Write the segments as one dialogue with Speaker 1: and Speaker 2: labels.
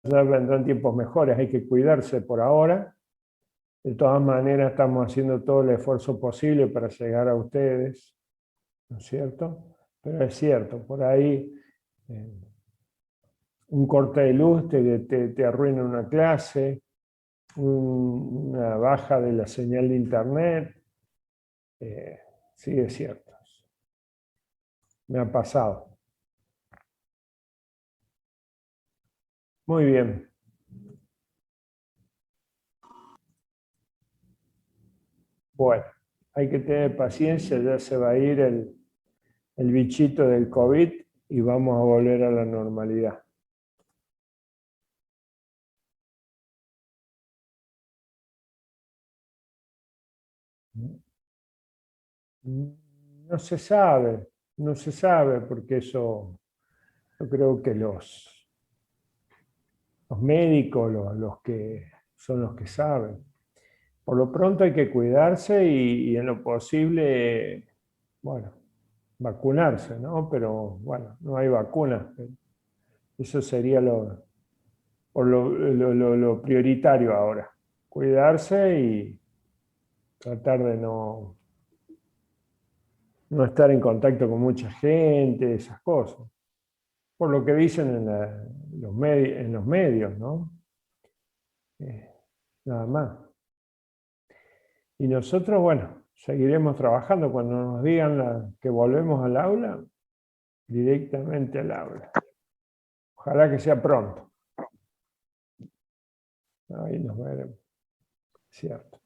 Speaker 1: ya vendrán tiempos mejores, hay que cuidarse por ahora. De todas maneras, estamos haciendo todo el esfuerzo posible para llegar a ustedes, ¿no es cierto? Pero es cierto, por ahí un corte de luz te arruina una clase, una baja de la señal de internet, sí es cierto. Me ha pasado. Muy bien. Bueno, hay que tener paciencia, ya se va a ir el bichito del COVID y vamos a volver a la normalidad. No se sabe, no se sabe, porque eso yo creo que los médicos, los que son los que saben. Por lo pronto hay que cuidarse y en lo posible, bueno, vacunarse, ¿no? Pero bueno, no hay vacunas. Eso sería lo prioritario ahora. Cuidarse y tratar de no estar en contacto con mucha gente, esas cosas. Por lo que dicen en los medios, ¿no? Eh, nada más. Y nosotros, bueno, seguiremos trabajando. Cuando nos digan que volvemos al aula, directamente al aula. Ojalá que sea pronto. Ahí nos veremos. Cierto.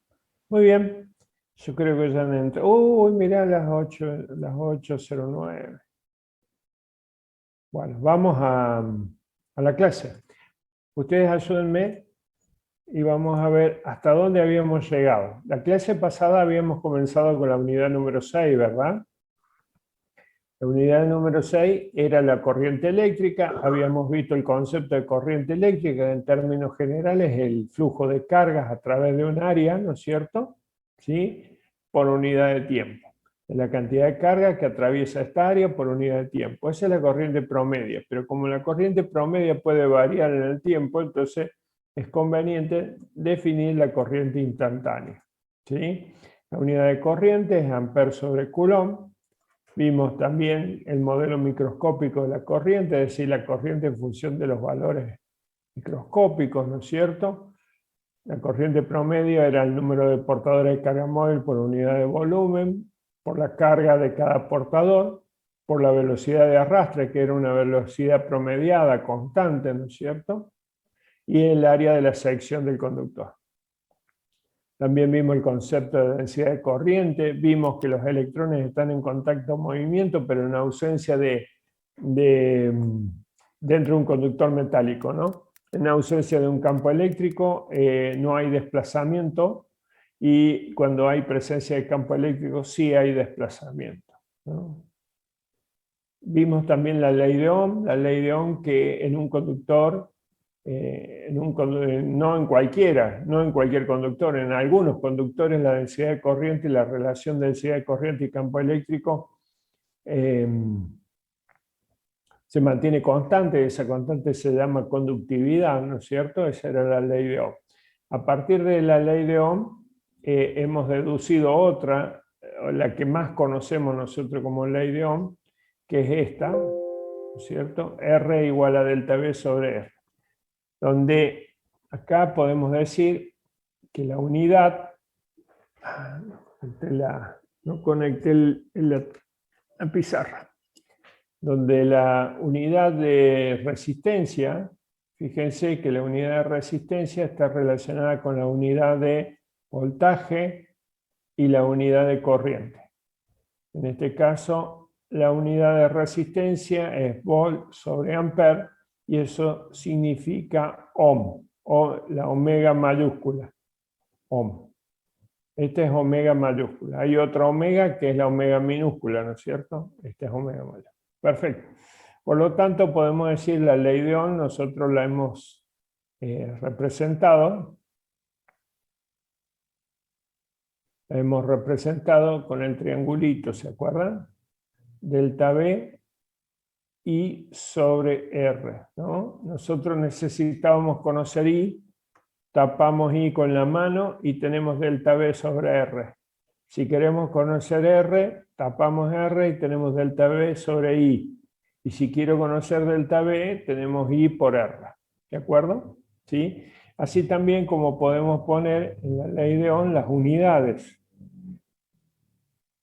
Speaker 1: Muy bien. Yo creo que ya han entrado. Uy, mirá las 8:09. Bueno, vamos a la clase. Ustedes ayúdenme y vamos a ver hasta dónde habíamos llegado. La clase pasada habíamos comenzado con la unidad número 6, ¿verdad? La unidad número 6 era la corriente eléctrica. Habíamos visto el concepto de corriente eléctrica, en términos generales, el flujo de cargas a través de un área, ¿no es cierto? ¿Sí? Por unidad de tiempo. La cantidad de carga que atraviesa esta área por unidad de tiempo. Esa es la corriente promedio, pero como la corriente promedio puede variar en el tiempo, entonces es conveniente definir la corriente instantánea. ¿Sí? La unidad de corriente es amperes sobre coulomb. Vimos también el modelo microscópico de la corriente, es decir, la corriente en función de los valores microscópicos, ¿no es cierto? La corriente promedio era el número de portadores de carga móvil por unidad de volumen, por la carga de cada portador, por la velocidad de arrastre, que era una velocidad promediada constante, ¿no es cierto? Y el área de la sección del conductor. También vimos el concepto de densidad de corriente, vimos que los electrones están en contacto movimiento, pero en ausencia dentro de un conductor metálico, ¿no? En ausencia de un campo eléctrico no hay desplazamiento, y cuando hay presencia de campo eléctrico sí hay desplazamiento, ¿no? Vimos también la ley de Ohm que en un conductor, no en cualquiera, no en cualquier conductor, en algunos conductores la densidad de corriente y la relación de densidad de corriente y campo eléctrico se mantiene constante. Esa constante se llama conductividad, ¿no es cierto? Esa era la ley de Ohm. A partir de la ley de Ohm hemos deducido otra, la que más conocemos nosotros como ley de Ohm, que es esta, ¿no es cierto? R igual a delta V sobre R, donde acá podemos decir que la unidad, no conecté la pizarra, donde la unidad de resistencia, fíjense que la unidad de resistencia está relacionada con la unidad de voltaje y la unidad de corriente. En este caso, la unidad de resistencia es volt sobre ampere, y eso significa ohm, o la omega mayúscula, ohm. Este es omega mayúscula. Hay otra omega que es la omega minúscula, ¿no es cierto? Este es omega mayúscula. Perfecto. Por lo tanto, podemos decir la ley de Ohm, nosotros la hemos representado. La hemos representado con el triangulito, ¿se acuerdan? Delta V I sobre R, ¿no? Nosotros necesitábamos conocer I, tapamos I con la mano y tenemos delta B sobre R. Si queremos conocer R, tapamos R y tenemos delta B sobre I. Y si quiero conocer delta B, tenemos I por R. ¿De acuerdo? ¿Sí? Así también como podemos poner en la ley de Ohm las unidades.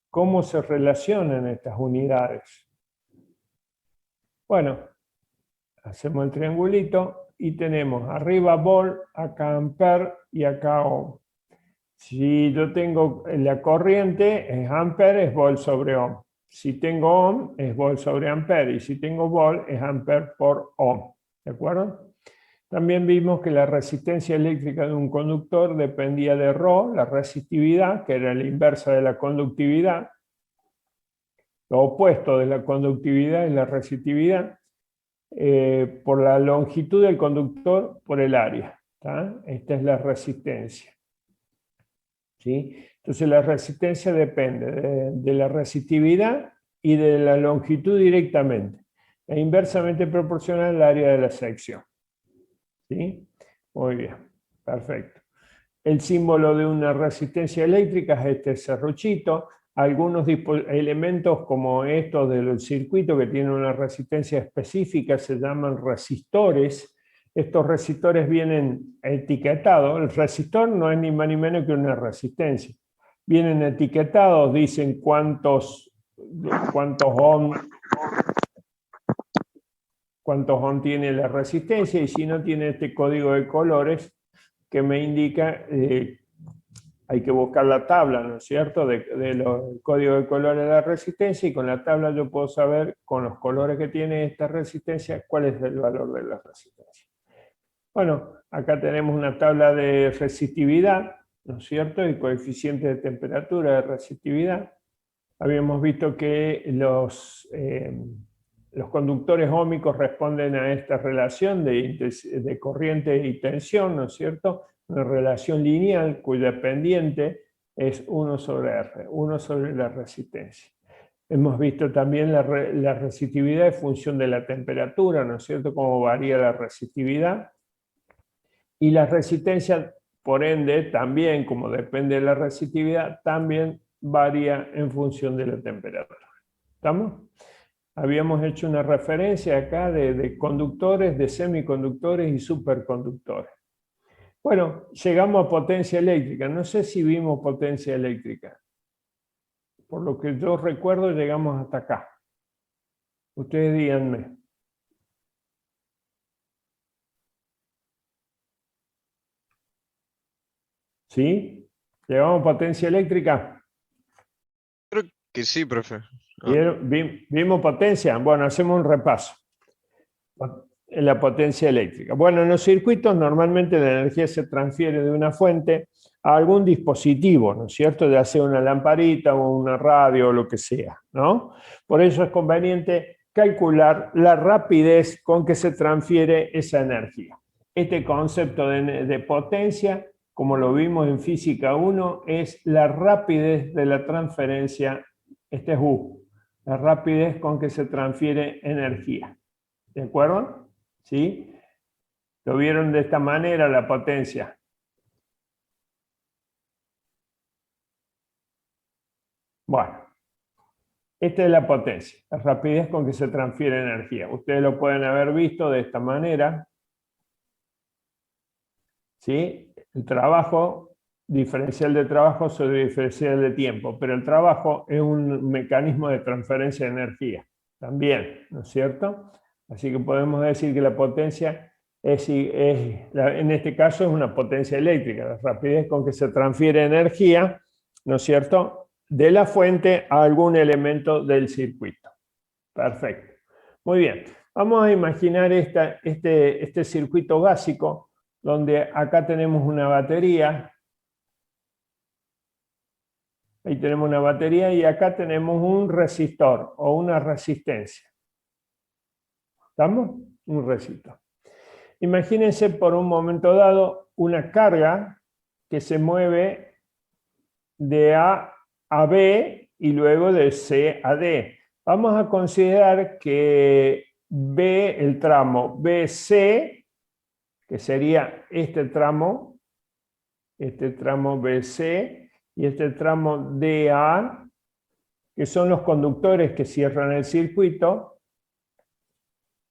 Speaker 1: ¿Cómo se relacionan estas unidades? Bueno, hacemos el triangulito y tenemos arriba volt, acá ampere y acá ohm. Si yo tengo la corriente, es ampere, es volt sobre ohm. Si tengo ohm, es volt sobre ampere. Y si tengo volt, es ampere por ohm. ¿De acuerdo? También vimos que la resistencia eléctrica de un conductor dependía de ρ, la resistividad, que era la inversa de la conductividad. Lo opuesto de la conductividad es la resistividad, por la longitud del conductor por el área. ¿Tá? Esta es la resistencia. ¿Sí? Entonces la resistencia depende de la resistividad y de la longitud directamente. Es inversamente proporcional al área de la sección. ¿Sí? Muy bien, perfecto. El símbolo de una resistencia eléctrica es este serruchito. Algunos elementos como estos del circuito que tienen una resistencia específica se llaman resistores. Estos resistores vienen etiquetados. El resistor no es ni más ni menos que una resistencia. Vienen etiquetados, dicen cuántos ohm tiene la resistencia, y si no tiene este código de colores que me indica, hay que buscar la tabla, ¿no es cierto?, de los códigos de colores de la resistencia, y con la tabla yo puedo saber, con los colores que tiene esta resistencia, cuál es el valor de la resistencia. Bueno, acá tenemos una tabla de resistividad, ¿no es cierto?, y coeficiente de temperatura de resistividad. Habíamos visto que los conductores óhmicos responden a esta relación de corriente y tensión, ¿no es cierto?, una relación lineal cuya pendiente es 1 sobre R, 1 sobre la resistencia. Hemos visto también la resistividad en función de la temperatura, ¿no es cierto?, cómo varía la resistividad. Y la resistencia, por ende, también, como depende de la resistividad, también varía en función de la temperatura. ¿Estamos? Habíamos hecho una referencia acá de conductores, de semiconductores y superconductores. Bueno, llegamos a potencia eléctrica. No sé si vimos potencia eléctrica. Por lo que yo recuerdo, llegamos hasta acá. Ustedes díganme. ¿Sí? ¿Llegamos a potencia eléctrica?
Speaker 2: Creo que sí, profe.
Speaker 1: ¿Vimos potencia? Bueno, hacemos un repaso. En la potencia eléctrica. Bueno, en los circuitos normalmente la energía se transfiere de una fuente a algún dispositivo, ¿no es cierto? Ya sea una lamparita o una radio o lo que sea, ¿no? Por eso es conveniente calcular la rapidez con que se transfiere esa energía. Este concepto de potencia, como lo vimos en física 1, es la rapidez de la transferencia, este es U, la rapidez con que se transfiere energía. ¿De acuerdo? ¿Sí? Lo vieron de esta manera la potencia. Bueno, esta es la potencia, la rapidez con que se transfiere energía. Ustedes lo pueden haber visto de esta manera. ¿Sí? El trabajo, diferencial de trabajo sobre diferencial de tiempo, pero el trabajo es un mecanismo de transferencia de energía también, ¿no es cierto? Así que podemos decir que la potencia en este caso es una potencia eléctrica, la rapidez con que se transfiere energía, ¿no es cierto?, de la fuente a algún elemento del circuito. Perfecto. Muy bien. Vamos a imaginar este circuito básico, donde acá tenemos una batería. Ahí tenemos una batería y acá tenemos un resistor o una resistencia. ¿Estamos? Un resistor. Imagínense por un momento dado una carga que se mueve de A a B y luego de C a D. Vamos a considerar que B, el tramo BC, que sería este tramo BC, y este tramo DA, que son los conductores que cierran el circuito.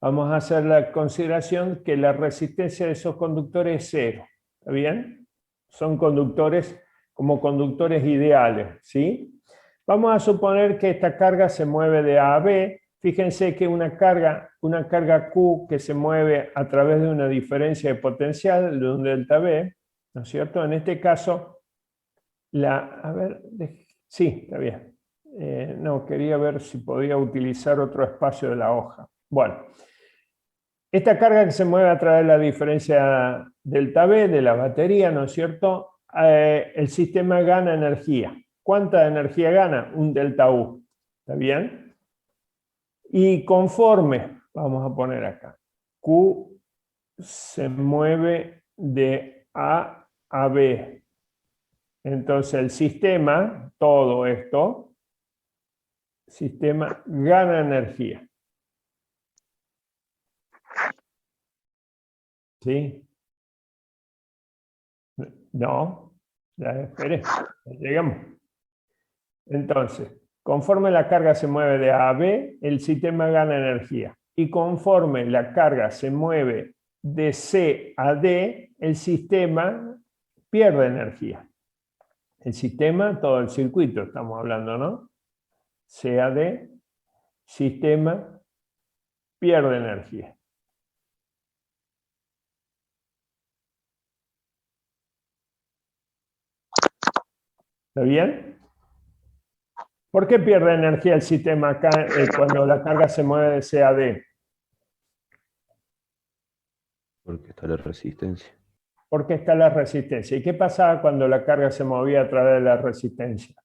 Speaker 1: Vamos a hacer la consideración que la resistencia de esos conductores es 0. ¿Está bien? Son conductores como conductores ideales, ¿sí? Vamos a suponer que esta carga se mueve de A a B. Fíjense que una carga Q que se mueve a través de una diferencia de potencial de un delta B, ¿no es cierto? En este caso, sí, está bien. No, quería ver si podía utilizar otro espacio de la hoja. Bueno, esta carga que se mueve a través de la diferencia delta B de la batería, ¿no es cierto? El sistema gana energía. ¿Cuánta energía gana? Un delta U. ¿Está bien? Y conforme, vamos a poner acá, Q se mueve de A a B. Entonces el sistema, todo esto, sistema gana energía. ¿Sí? No, ya esperé, ya llegamos. Entonces, conforme la carga se mueve de A a B, el sistema gana energía. Y conforme la carga se mueve de C a D, el sistema pierde energía. El sistema, todo el circuito estamos hablando, ¿no? C a D, sistema pierde energía. ¿Está bien? ¿Por qué pierde energía el sistema acá cuando la carga se mueve de C a D?
Speaker 3: Porque está la resistencia.
Speaker 1: Porque está la resistencia. ¿Y qué pasaba cuando la carga se movía a través de la resistencia?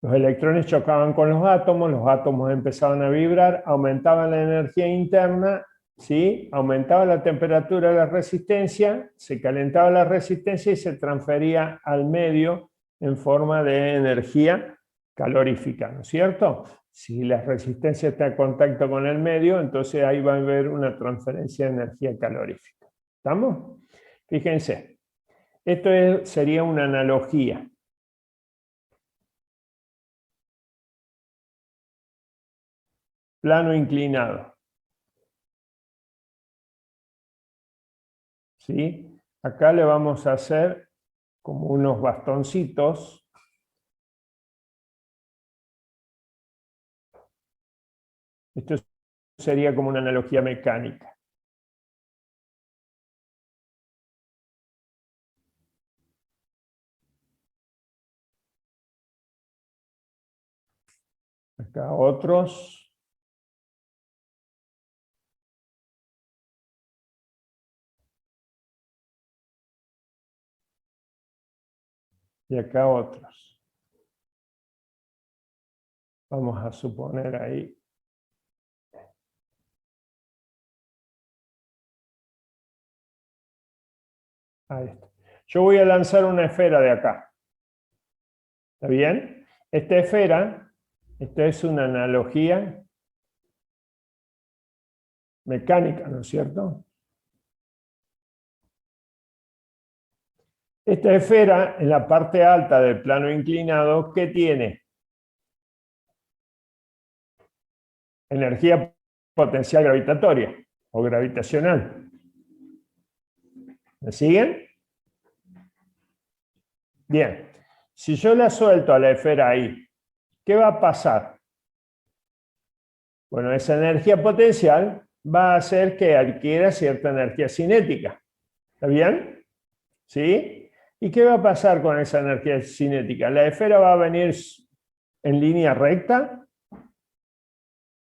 Speaker 1: Los electrones chocaban con los átomos empezaban a vibrar, aumentaban la energía interna, ¿sí? Aumentaba la temperatura de la resistencia, se calentaba la resistencia y se transfería al medio en forma de energía calorífica, ¿no es cierto? Si la resistencia está en contacto con el medio, entonces ahí va a haber una transferencia de energía calorífica. ¿Estamos? Fíjense, esto sería una analogía. Plano inclinado. ¿Sí? Acá le vamos a hacer como unos bastoncitos. Esto sería como una analogía mecánica. Acá otros. Y acá otros. Vamos a suponer ahí. Ahí está. Yo voy a lanzar una esfera de acá. ¿Está bien? Esta esfera, esta es una analogía mecánica, ¿no es cierto? Esta esfera, en la parte alta del plano inclinado, ¿qué tiene? Energía potencial gravitatoria o gravitacional. ¿Me siguen? Bien. Si yo la suelto a la esfera ahí, ¿qué va a pasar? Bueno, esa energía potencial va a hacer que adquiera cierta energía cinética. ¿Está bien? ¿Sí? ¿Y qué va a pasar con esa energía cinética? ¿La esfera va a venir en línea recta?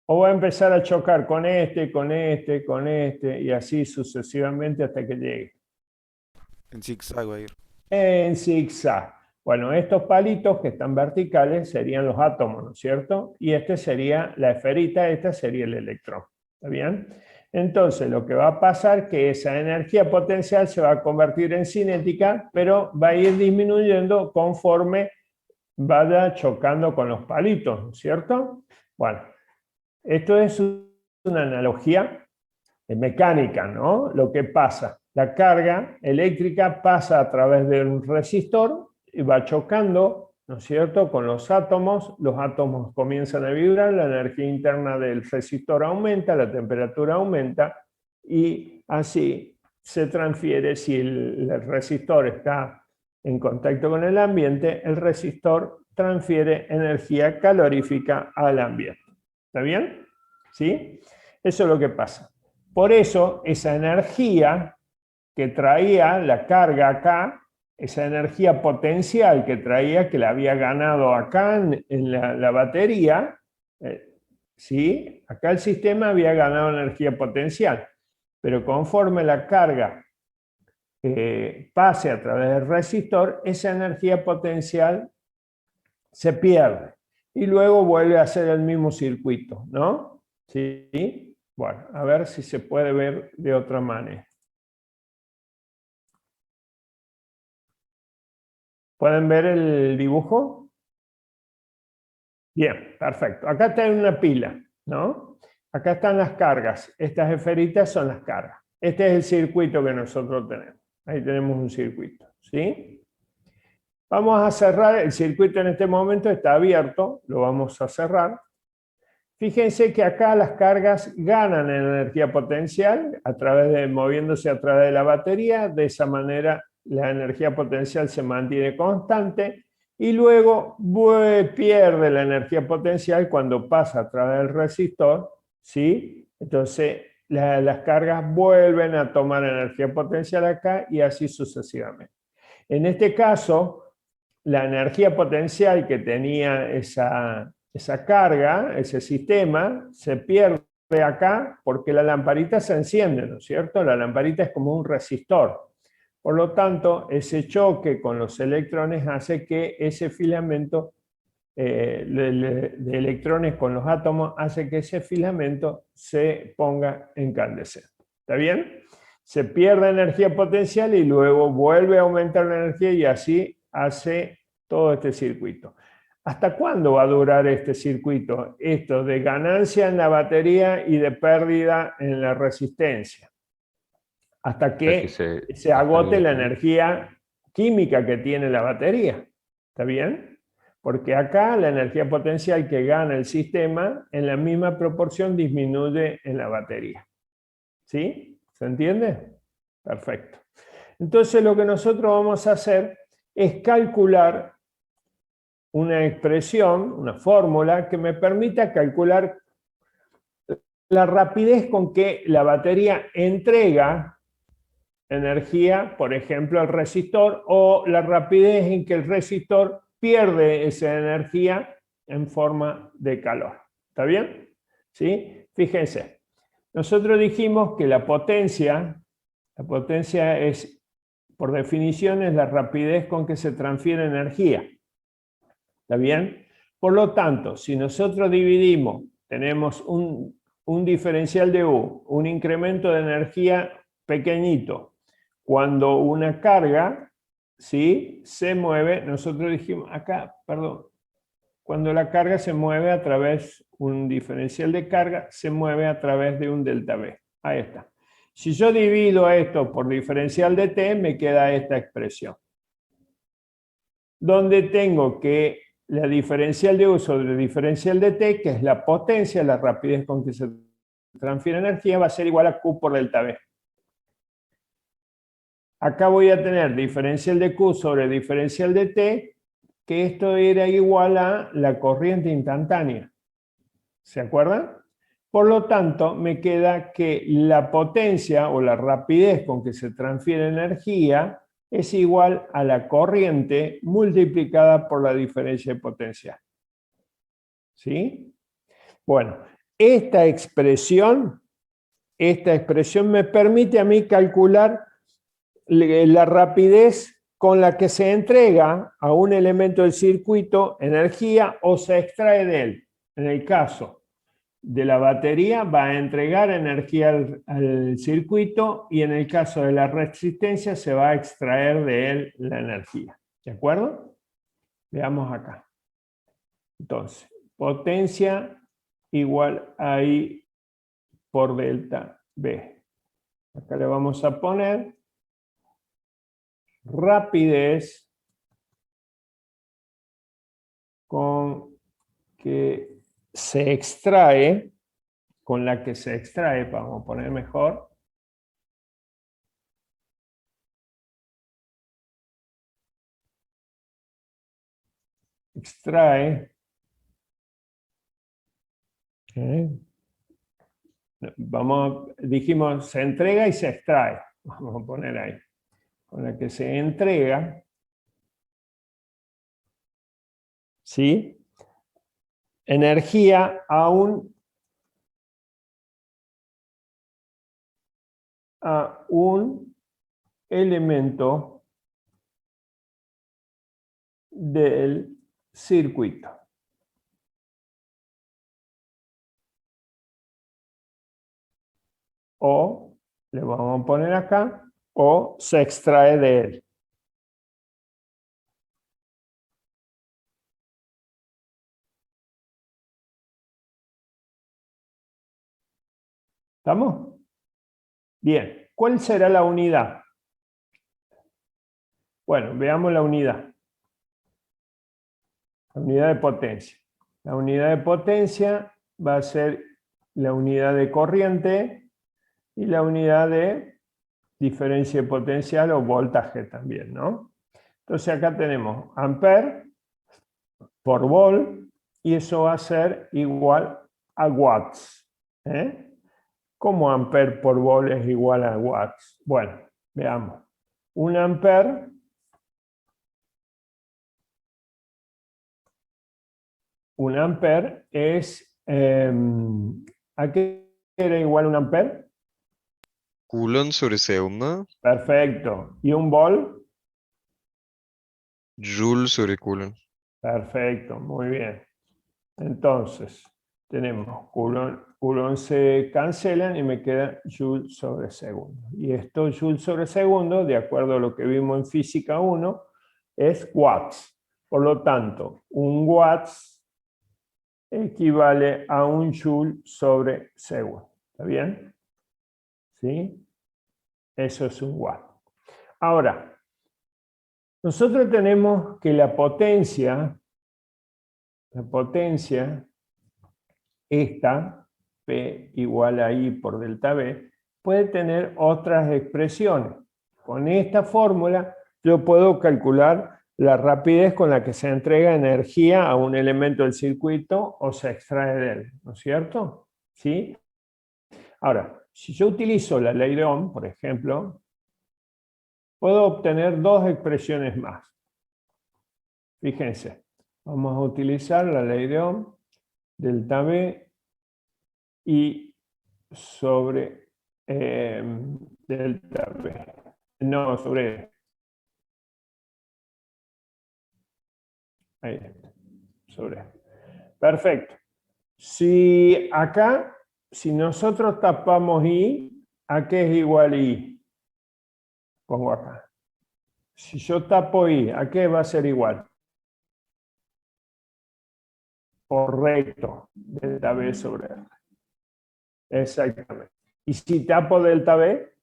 Speaker 1: ¿O va a empezar a chocar con este, con este, con este, y así sucesivamente hasta que llegue?
Speaker 2: En zigzag va a ir.
Speaker 1: En zigzag. Bueno, estos palitos que están verticales serían los átomos, ¿no es cierto? Y este sería la esferita, esta sería el electrón. ¿Está bien? Entonces, lo que va a pasar es que esa energía potencial se va a convertir en cinética, pero va a ir disminuyendo conforme vaya chocando con los palitos, ¿no es cierto? Bueno, esto es una analogía mecánica, ¿no? Lo que pasa, la carga eléctrica pasa a través de un resistor y va chocando, ¿no es cierto?, con los átomos comienzan a vibrar, la energía interna del resistor aumenta, la temperatura aumenta, y así se transfiere, si el resistor está en contacto con el ambiente, el resistor transfiere energía calorífica al ambiente. ¿Está bien? ¿Sí? Eso es lo que pasa. Por eso, esa energía que traía la carga acá, esa energía potencial que traía, que la había ganado acá en la batería, ¿sí? Acá el sistema había ganado energía potencial, pero conforme la carga pase a través del resistor, esa energía potencial se pierde y luego vuelve a hacer el mismo circuito, ¿no? ¿Sí? Bueno, a ver si se puede ver de otra manera. ¿Pueden ver el dibujo? Bien, perfecto. Acá está una pila, ¿no? Acá están las cargas. Estas esferitas son las cargas. Este es el circuito que nosotros tenemos. Ahí tenemos un circuito, ¿sí? Vamos a cerrar. El circuito en este momento está abierto. Lo vamos a cerrar. Fíjense que acá las cargas ganan en energía potencial moviéndose a través de la batería. De esa manera la energía potencial se mantiene constante y luego pierde la energía potencial cuando pasa a través del resistor, ¿sí? Entonces las cargas vuelven a tomar energía potencial acá y así sucesivamente. En este caso, la energía potencial que tenía esa carga, ese sistema, se pierde acá porque la lamparita se enciende, ¿no es cierto? La lamparita es como un resistor. Por lo tanto, ese choque con los electrones hace que ese filamento de electrones con los átomos hace que ese filamento se ponga incandescente. ¿Está bien? Se pierde energía potencial y luego vuelve a aumentar la energía y así hace todo este circuito. ¿Hasta cuándo va a durar este circuito? Esto de ganancia en la batería y de pérdida en la resistencia. Hasta que se agote la energía química que tiene la batería. ¿Está bien? Porque acá la energía potencial que gana el sistema en la misma proporción disminuye en la batería. ¿Sí? ¿Se entiende? Perfecto. Entonces lo que nosotros vamos a hacer es calcular una expresión, una fórmula que me permita calcular la rapidez con que la batería entrega energía, por ejemplo, al resistor, o la rapidez en que el resistor pierde esa energía en forma de calor. ¿Está bien? ¿Sí? Fíjense, nosotros dijimos que la potencia es, por definición, es la rapidez con que se transfiere energía. ¿Está bien? Por lo tanto, si nosotros dividimos, tenemos un diferencial de U, un incremento de energía pequeñito. Cuando una carga, ¿sí?, se mueve, nosotros dijimos acá, perdón, cuando la carga se mueve a través, un diferencial de carga se mueve a través de un delta V. Ahí está. Si yo divido esto por diferencial de T, me queda esta expresión. Donde tengo que la diferencial de U sobre el diferencial de T, que es la potencia, la rapidez con que se transfiere energía, va a ser igual a Q por delta V. Acá voy a tener diferencial de Q sobre diferencial de T, que esto era igual a la corriente instantánea. ¿Se acuerdan? Por lo tanto, me queda que la potencia o la rapidez con que se transfiere energía es igual a la corriente multiplicada por la diferencia de potencial. ¿Sí? Bueno, esta expresión me permite a mí calcular la rapidez con la que se entrega a un elemento del circuito energía o se extrae de él. En el caso de la batería va a entregar energía al circuito y en el caso de la resistencia se va a extraer de él la energía. ¿De acuerdo? Veamos acá. Entonces, potencia igual a I por delta B. Acá le vamos a poner rapidez con que se extrae, con la que se extrae, vamos a poner mejor, extrae, dijimos, se entrega y se extrae, vamos a poner ahí, con la que se entrega, ¿sí? Energía a un elemento del circuito. O, le vamos a poner acá, o se extrae de él. ¿Estamos? Bien. ¿Cuál será la unidad? Bueno, veamos la unidad. La unidad de potencia. La unidad de potencia va a ser la unidad de corriente y la unidad de diferencia de potencial o voltaje también, ¿no? Entonces acá tenemos amper por volt y eso va a ser igual a watts. ¿Cómo amper por volt es igual a watts? Bueno, veamos. Un amper es... ¿a qué era igual un amper?
Speaker 4: Coulomb sobre segundo,
Speaker 1: Perfecto. ¿Y un volt?
Speaker 4: Joule sobre Coulomb.
Speaker 1: Perfecto, muy bien. Entonces, tenemos Coulomb se cancelan y me queda Joule sobre segundo. Y esto, Joule sobre segundo, de acuerdo a lo que vimos en física 1, es watts. Por lo tanto, un watts equivale a un Joule sobre segundo. ¿Está bien? ¿Sí? Eso es un watt. Ahora, nosotros tenemos que la potencia, esta, P igual a I por delta B, puede tener otras expresiones. Con esta fórmula yo puedo calcular la rapidez con la que se entrega energía a un elemento del circuito o se extrae de él, ¿no es cierto? ¿Sí? Ahora, si yo utilizo la ley de Ohm, por ejemplo, puedo obtener dos expresiones más. Fíjense, vamos a utilizar la ley de Ohm, delta B y sobre delta B. No, sobre... Ahí, sobre... Perfecto. Si acá, si nosotros tapamos I, ¿a qué es igual I? Pongo acá. Si yo tapo I, ¿a qué va a ser igual? Correcto, delta B sobre R. Exactamente. ¿Y si tapo delta B?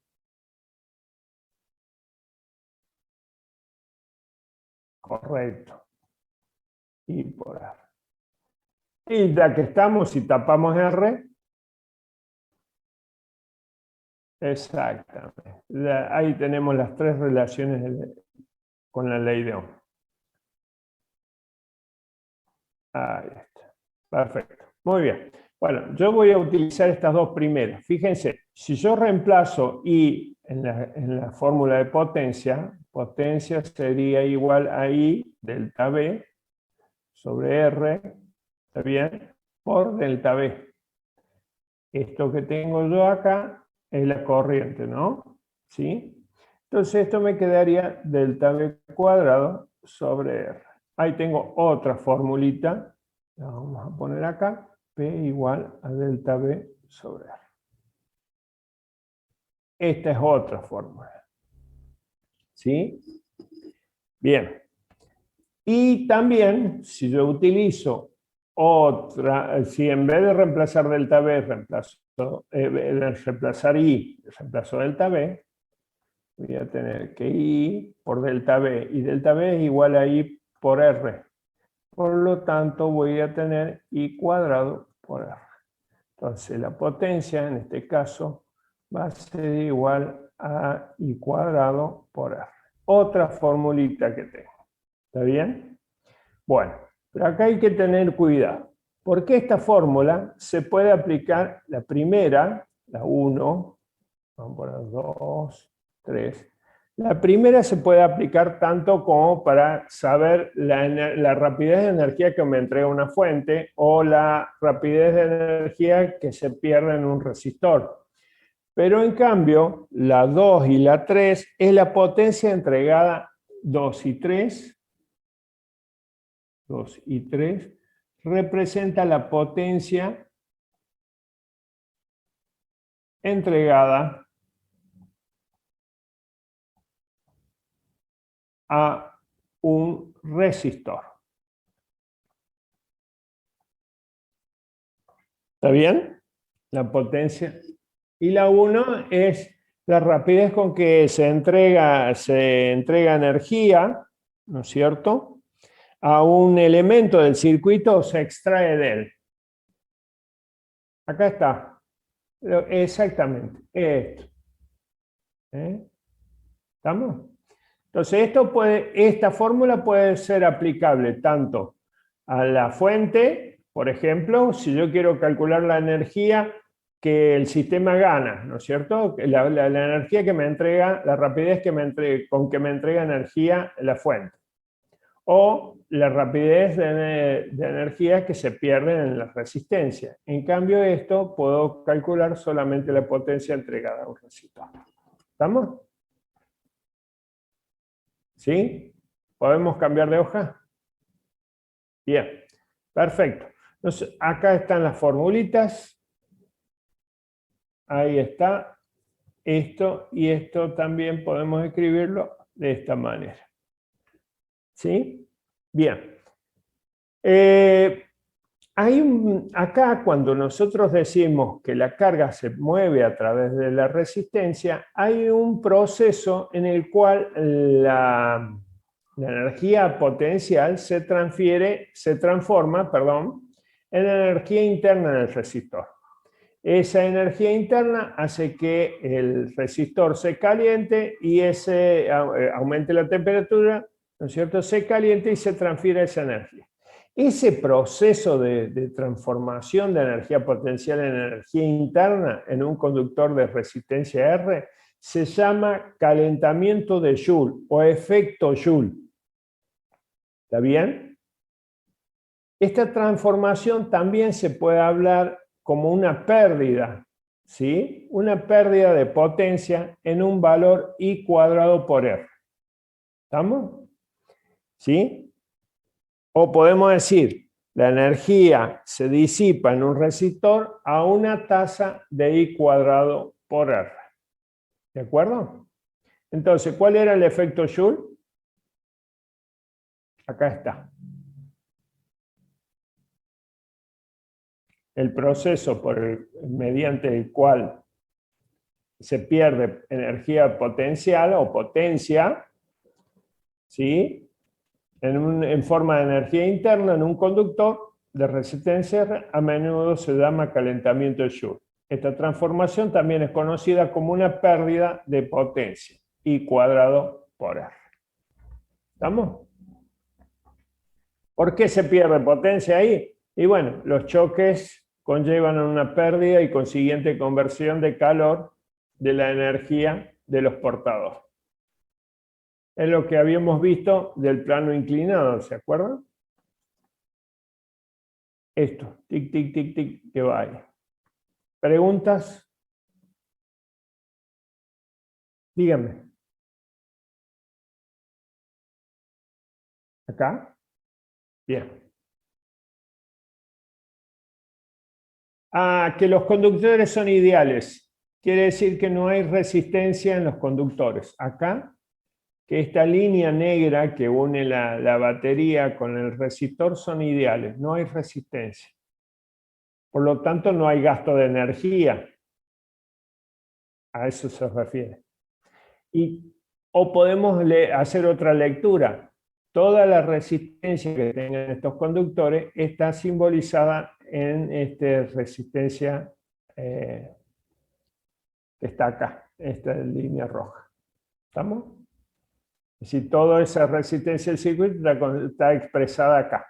Speaker 1: Correcto. I por R. Y ya que estamos, si tapamos R, exactamente. Ahí tenemos las tres relaciones con la ley de Ohm. Ahí está. Perfecto. Muy bien. Bueno, yo voy a utilizar estas dos primeras. Fíjense, si yo reemplazo I en la fórmula de potencia, potencia sería igual a I delta B sobre R, ¿está bien? Por delta B. Esto que tengo yo acá es la corriente, ¿no? ¿Sí? Entonces esto me quedaría delta B cuadrado sobre R. Ahí tengo otra formulita, la vamos a poner acá, P igual a delta B sobre R. Esta es otra fórmula. ¿Sí? Bien. Y también, si yo utilizo otra, si en vez de reemplazar delta B, reemplazar I, reemplazo delta B, voy a tener que I por delta B, y delta B es igual a I por R. Por lo tanto, voy a tener I cuadrado por R. Entonces, la potencia, en este caso, va a ser igual a I cuadrado por R. Otra formulita que tengo. ¿Está bien? Bueno, pero acá hay que tener cuidado. Porque esta fórmula se puede aplicar, la primera, la 1, vamos a poner 2, 3. La primera se puede aplicar tanto como para saber la rapidez de energía que me entrega una fuente o la rapidez de energía que se pierde en un resistor. Pero en cambio, la 2 y la 3 es la potencia entregada 2 y 3. 2 y 3 representa la potencia entregada a un resistor. ¿Está bien? La potencia. Y la 1 es la rapidez con que se entrega energía, ¿no es cierto?, a un elemento del circuito o se extrae de él. Acá está. Exactamente. Esto. ¿Estamos? Entonces, esta fórmula puede ser aplicable tanto a la fuente, por ejemplo, si yo quiero calcular la energía que el sistema gana, ¿no es cierto? La energía que me entrega, la rapidez con que me entrega energía la fuente. O la rapidez de energía que se pierde en la resistencia. En cambio, esto puedo calcular solamente la potencia entregada a un resistor. ¿Estamos? ¿Sí? ¿Podemos cambiar de hoja? Bien, perfecto. Entonces, acá están las formulitas. Ahí está. Esto y esto también podemos escribirlo de esta manera. ¿Sí? Bien. Acá cuando nosotros decimos que la carga se mueve a través de la resistencia, hay un proceso en el cual la energía potencial se transforma en energía interna en el resistor. Esa energía interna hace que el resistor se caliente y aumente la temperatura, ¿no es cierto? Se caliente y se transfiere esa energía. Ese proceso de transformación de energía potencial en energía interna en un conductor de resistencia R se llama calentamiento de Joule o efecto Joule. ¿Está bien? Esta transformación también se puede hablar como una pérdida, ¿sí? Una pérdida de potencia en un valor I cuadrado por R. ¿Estamos? ¿Sí? O podemos decir, la energía se disipa en un resistor a una tasa de I cuadrado por R. ¿De acuerdo? Entonces, ¿cuál era el efecto Joule? Acá está. El proceso mediante el cual se pierde energía potencial o potencia, ¿sí?, en forma de energía interna en un conductor de resistencia R, a menudo se llama calentamiento de Joule. Esta transformación también es conocida como una pérdida de potencia, I cuadrado por R. ¿Estamos? ¿Por qué se pierde potencia ahí? Y bueno, los choques conllevan una pérdida y consiguiente conversión de calor de la energía de los portadores. Es lo que habíamos visto del plano inclinado, ¿se acuerdan? Esto, tic, tic, tic, tic, que va ahí. ¿Preguntas? Díganme. ¿Acá? Bien. Que los conductores son ideales. Quiere decir que no hay resistencia en los conductores. Acá que esta línea negra que une la batería con el resistor son ideales, no hay resistencia. Por lo tanto, no hay gasto de energía. A eso se refiere. O podemos hacer otra lectura. Toda la resistencia que tengan estos conductores está simbolizada en esta resistencia que está acá, esta línea roja. ¿Estamos? Es decir, toda esa resistencia del circuito está expresada acá.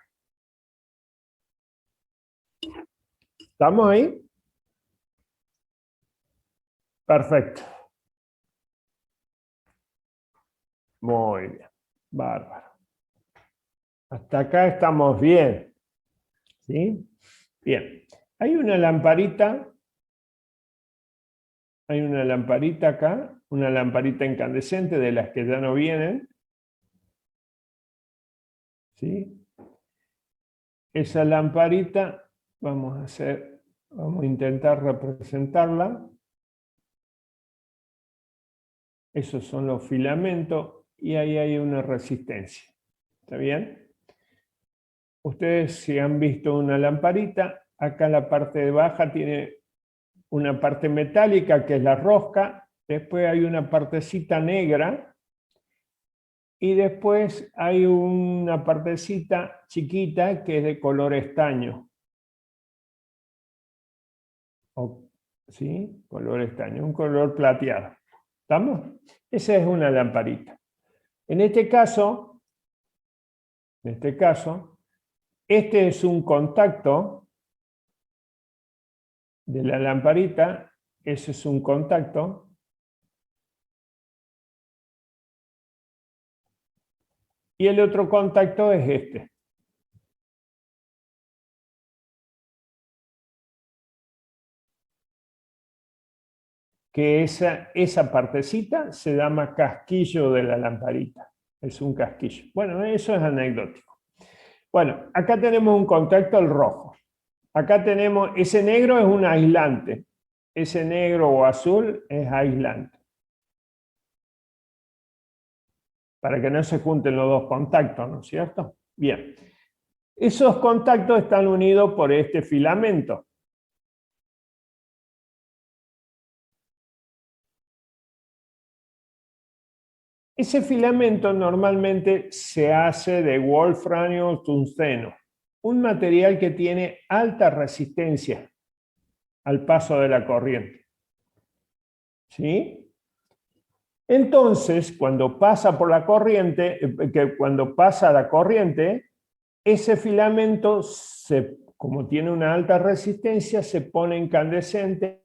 Speaker 1: ¿Estamos ahí? Perfecto. Muy bien. Bárbaro. Hasta acá estamos bien. ¿Sí? Bien. Hay una lamparita acá, una lamparita incandescente de las que ya no vienen. ¿Sí? Esa lamparita vamos a intentar representarla. Esos son los filamentos y ahí hay una resistencia. ¿Está bien? Ustedes si han visto una lamparita, acá la parte de baja tiene una parte metálica que es la rosca, después hay una partecita negra y después hay una partecita chiquita que es de color estaño. ¿Sí? Color estaño, un color plateado. ¿Estamos? Esa es una lamparita. En este caso, este es un contacto de la lamparita, ese es un contacto. Y el otro contacto es este. Que esa partecita se llama casquillo de la lamparita. Es un casquillo. Bueno, eso es anecdótico. Bueno, acá tenemos un contacto al rojo. Acá tenemos, ese negro es un aislante. Ese negro o azul es aislante. Para que no se junten los dos contactos, ¿no es cierto? Bien. Esos contactos están unidos por este filamento. Ese filamento normalmente se hace de wolframio o tungsteno, un material que tiene alta resistencia al paso de la corriente. ¿Sí? Entonces, cuando pasa la corriente, ese filamento, como tiene una alta resistencia, se pone incandescente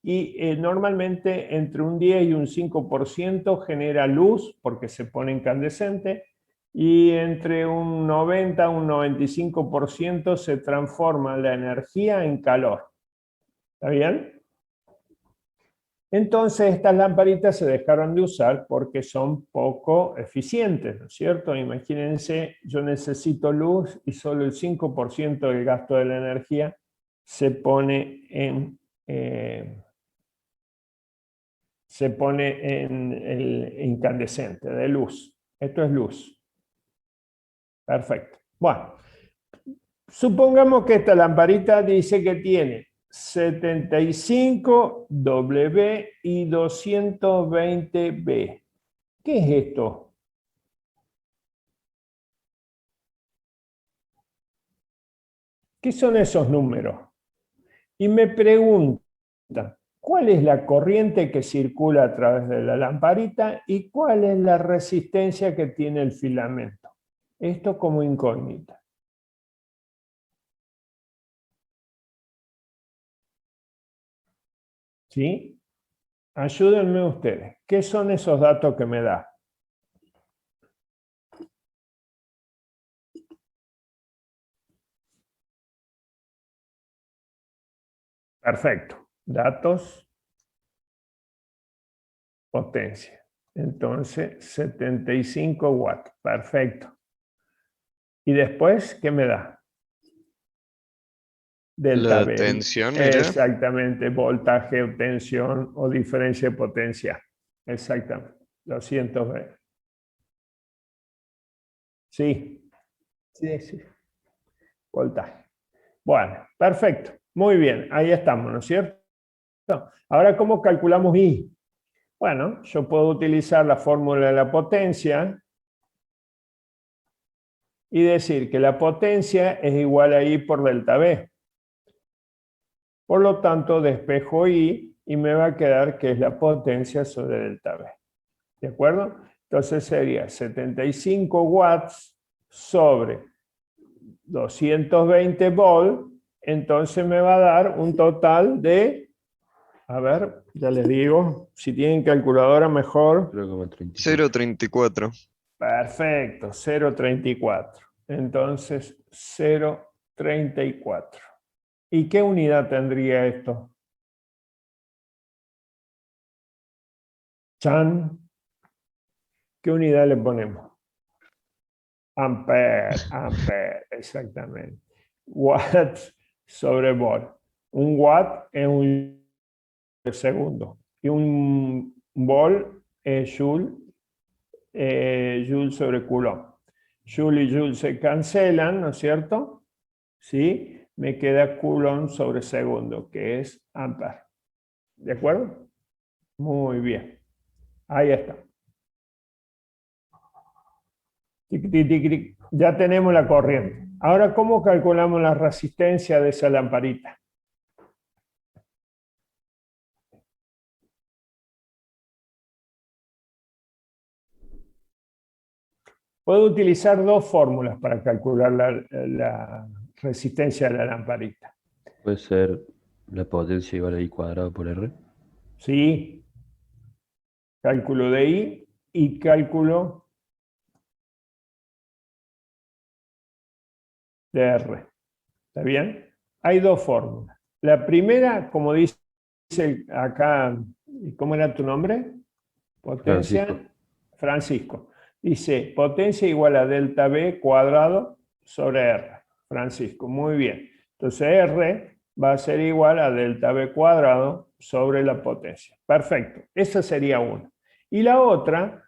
Speaker 1: y normalmente entre un 10 y un 5% genera luz porque se pone incandescente y entre un 90 y un 95% se transforma la energía en calor. ¿Está bien? Entonces estas lamparitas se dejaron de usar porque son poco eficientes, ¿no es cierto? Imagínense, yo necesito luz y solo el 5% del gasto de la energía se pone en el incandescente de luz. Esto es luz. Perfecto. Bueno, supongamos que esta lamparita dice que tiene 75W y 220B. ¿Qué es esto? ¿Qué son esos números? Y me pregunta, ¿cuál es la corriente que circula a través de la lamparita y cuál es la resistencia que tiene el filamento? Esto como incógnita. ¿Sí? Ayúdenme ustedes. ¿Qué son esos datos que me da? Perfecto. Datos, potencia. Entonces, 75 watts. Perfecto. ¿Y después qué me da? Delta
Speaker 4: La
Speaker 1: V.
Speaker 4: tensión era.
Speaker 1: Exactamente, voltaje, tensión o diferencia de potencia. Exactamente, 200 V. Sí, sí, sí. Voltaje. Bueno, perfecto. Muy bien, ahí estamos, ¿no es cierto? Ahora, ¿cómo calculamos I? Bueno, yo puedo utilizar la fórmula de la potencia y decir que la potencia es igual a I por delta V. Por lo tanto, despejo I y me va a quedar que es la potencia sobre delta V. ¿De acuerdo? Entonces sería 75 watts sobre 220 volt. Entonces me va a dar un total de, a ver, ya les digo, si tienen calculadora mejor.
Speaker 3: 0,34.
Speaker 4: 0,34.
Speaker 1: Perfecto, 0,34. Entonces, 0,34. ¿Y qué unidad tendría esto? Chan. ¿Qué unidad le ponemos? Ampere, ampere, exactamente. Watt sobre volt. Un watt es un segundo. Y un volt es joule, joule sobre coulomb. Joule y joule se cancelan, ¿no es cierto? ¿Sí? Me queda coulomb sobre segundo, que es ampere. ¿De acuerdo? Muy bien. Ahí está. Tic, tic, tic, tic. Ya tenemos la corriente. Ahora, ¿cómo calculamos la resistencia de esa lamparita? Puedo utilizar dos fórmulas para calcular la resistencia de la lamparita.
Speaker 3: Puede ser la potencia igual a I cuadrado por R.
Speaker 1: Sí, cálculo de I y cálculo de R. ¿Está bien? Hay dos fórmulas. La primera, como dice acá, ¿cómo era tu nombre? Potencia.
Speaker 3: Francisco.
Speaker 1: Francisco. Dice, potencia igual a delta V cuadrado sobre R. Francisco, muy bien. Entonces R va a ser igual a delta V cuadrado sobre la potencia. Perfecto, esa sería una. Y la otra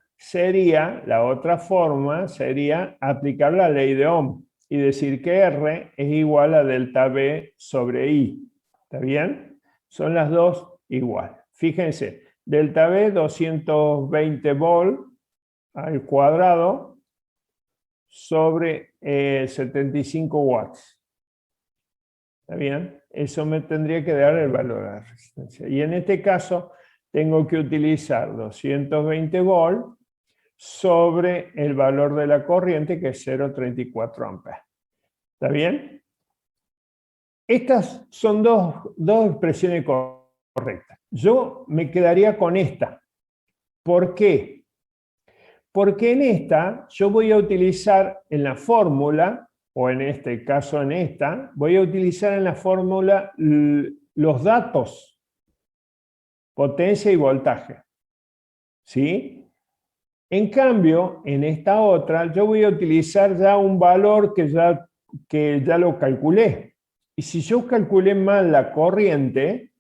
Speaker 1: forma sería aplicar la ley de Ohm y decir que R es igual a delta V sobre I. ¿Está bien? Son las dos igual. Fíjense, delta V 220 volt al cuadrado sobre 75 watts. ¿Está bien? Eso me tendría que dar el valor de la resistencia. Y en este caso tengo que utilizar 220 volt sobre el valor de la corriente, que es 0,34 amperes. ¿Está bien? Estas son dos expresiones correctas. Yo me quedaría con esta. ¿Por qué? Porque en esta yo voy a utilizar en la fórmula, o en este caso en esta, voy a utilizar en la fórmula los datos, potencia y voltaje. ¿Sí? En cambio, en esta otra, yo voy a utilizar ya un valor que ya lo calculé. Y si yo calculé mal la corriente,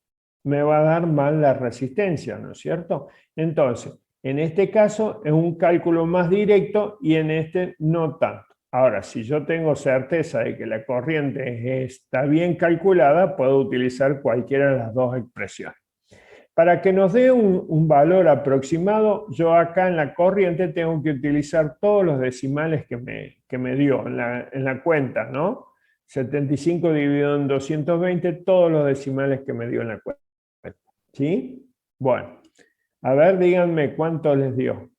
Speaker 1: me va a dar mal la resistencia, ¿no es cierto? Entonces, en este caso es un cálculo más directo y en este no tanto. Ahora, si yo tengo certeza de que la corriente está bien calculada, puedo utilizar cualquiera de las dos expresiones. Para que nos dé un valor aproximado, yo acá en la corriente tengo que utilizar todos los decimales que me dio en la cuenta, ¿no? 75 dividido en 220, todos los decimales que me dio en la cuenta. ¿Sí? Bueno, a ver, díganme cuánto les dio.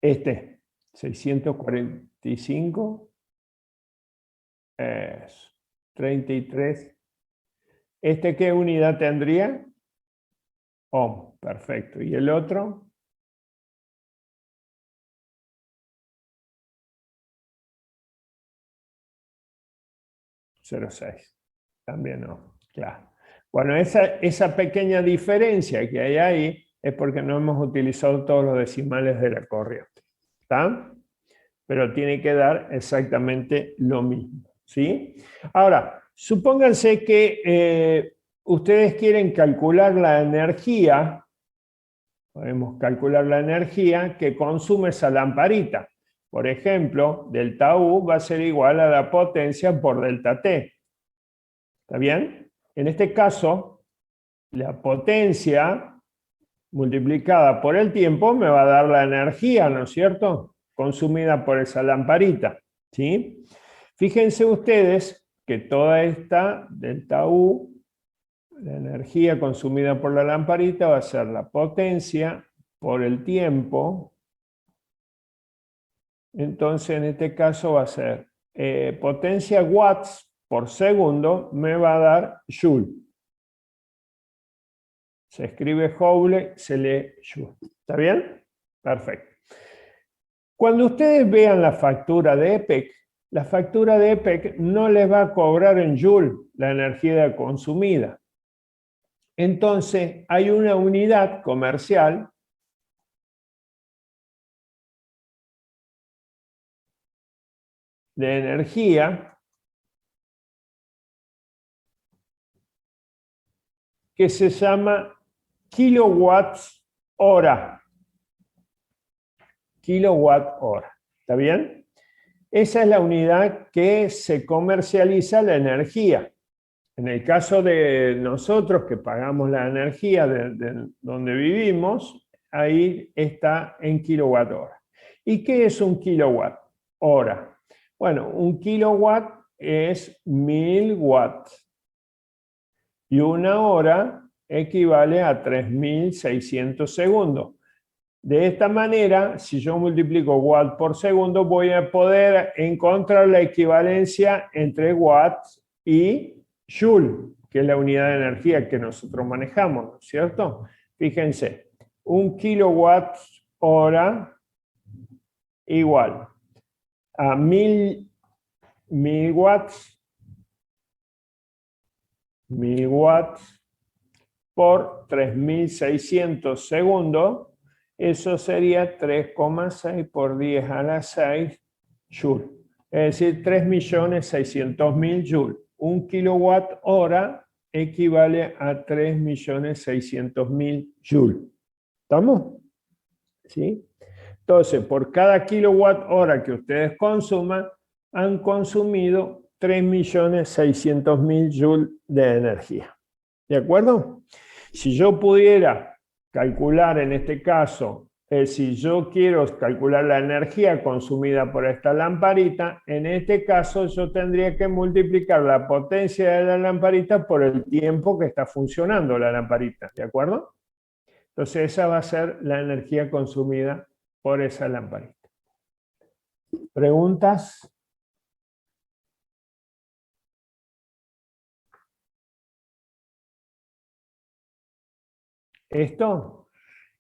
Speaker 1: 645, 33. ¿Qué unidad tendría? Ohm, perfecto. ¿Y el otro? 0,6. También no, claro. Bueno, esa pequeña diferencia que hay ahí es porque no hemos utilizado todos los decimales de la corriente. ¿Está? Pero tiene que dar exactamente lo mismo. ¿Sí? Ahora, supónganse que ustedes quieren calcular la energía, Podemos calcular la energía que consume esa lamparita. Por ejemplo, delta U va a ser igual a la potencia por delta T. ¿Está bien? En este caso, la potencia multiplicada por el tiempo me va a dar la energía, ¿no es cierto?, consumida por esa lamparita, ¿sí? Fíjense ustedes que toda esta delta U, la energía consumida por la lamparita, va a ser la potencia por el tiempo. Entonces, en este caso va a ser potencia watts por segundo, me va a dar joule. Se escribe Joule, se lee Joule. ¿Está bien? Perfecto. Cuando ustedes vean la factura de EPEC, la factura de EPEC no les va a cobrar en Joule la energía consumida. Entonces, hay una unidad comercial de energía que se llama kilowatts hora. Kilowatt hora. ¿Está bien? Esa es la unidad que se comercializa la energía. En el caso de nosotros que pagamos la energía de donde vivimos, ahí está en kilowatt hora. ¿Y qué es un kilowatt hora? Bueno, un kilowatt es 1000 watts. Y una hora equivale a 3600 segundos. De esta manera, si yo multiplico watt por segundo, voy a poder encontrar la equivalencia entre watts y joule, que es la unidad de energía que nosotros manejamos, ¿no es cierto? Fíjense, un kilowatt hora igual a 1000 watts, 1000 watts por 3600 segundos. Eso sería 3,6 por 10 a la 6 joule. Es decir, 3.600.000 joule. Un kilowatt hora equivale a 3.600.000 joule. ¿Estamos? ¿Sí? Entonces, por cada kilowatt hora que ustedes consuman, han consumido 3.600.000 joule de energía. ¿De acuerdo? Si yo pudiera calcular en este caso, si yo quiero calcular la energía consumida por esta lamparita, en este caso yo tendría que multiplicar la potencia de la lamparita por el tiempo que está funcionando la lamparita, ¿de acuerdo? Entonces esa va a ser la energía consumida por esa lamparita. ¿Preguntas? ¿Esto?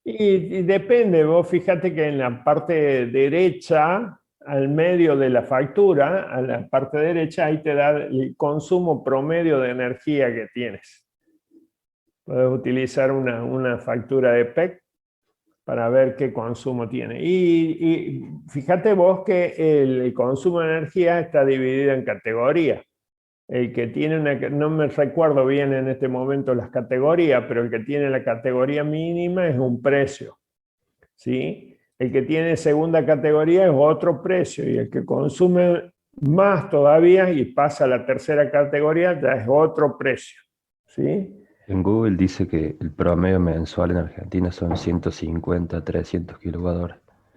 Speaker 1: Y depende, vos fíjate que en la parte derecha, al medio de la factura, a la parte derecha, ahí te da el consumo promedio de energía que tienes. Puedes utilizar una factura de PEC para ver qué consumo tiene. Y fíjate vos que el consumo de energía está dividido en categorías. El que tiene no me recuerdo bien en este momento las categorías, pero el que tiene la categoría mínima es un precio, ¿sí? El que tiene segunda categoría es otro precio, y el que consume más todavía y pasa a la tercera categoría ya es otro precio, ¿sí?
Speaker 3: En Google dice que el promedio mensual en Argentina son 150 a 300 kWh.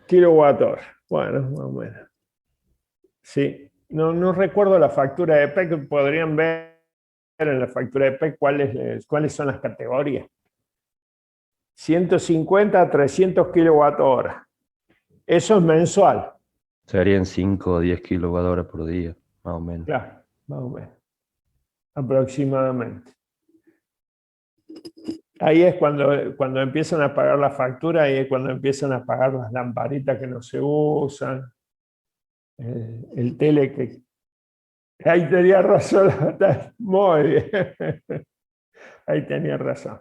Speaker 1: Kilowatt-hora, bueno, más o menos. Sí. No recuerdo la factura de PEC, podrían ver en la factura de PEC cuáles son las categorías. 150 a 300 kWh. Eso es mensual.
Speaker 3: Serían 5 o 10 kWh por día, más o menos.
Speaker 1: Claro, más o menos. Aproximadamente. Ahí es cuando empiezan a pagar la factura, ahí es cuando empiezan a pagar las lamparitas que no se usan, el tele que... Ahí tenía razón, muy bien. Ahí tenía razón.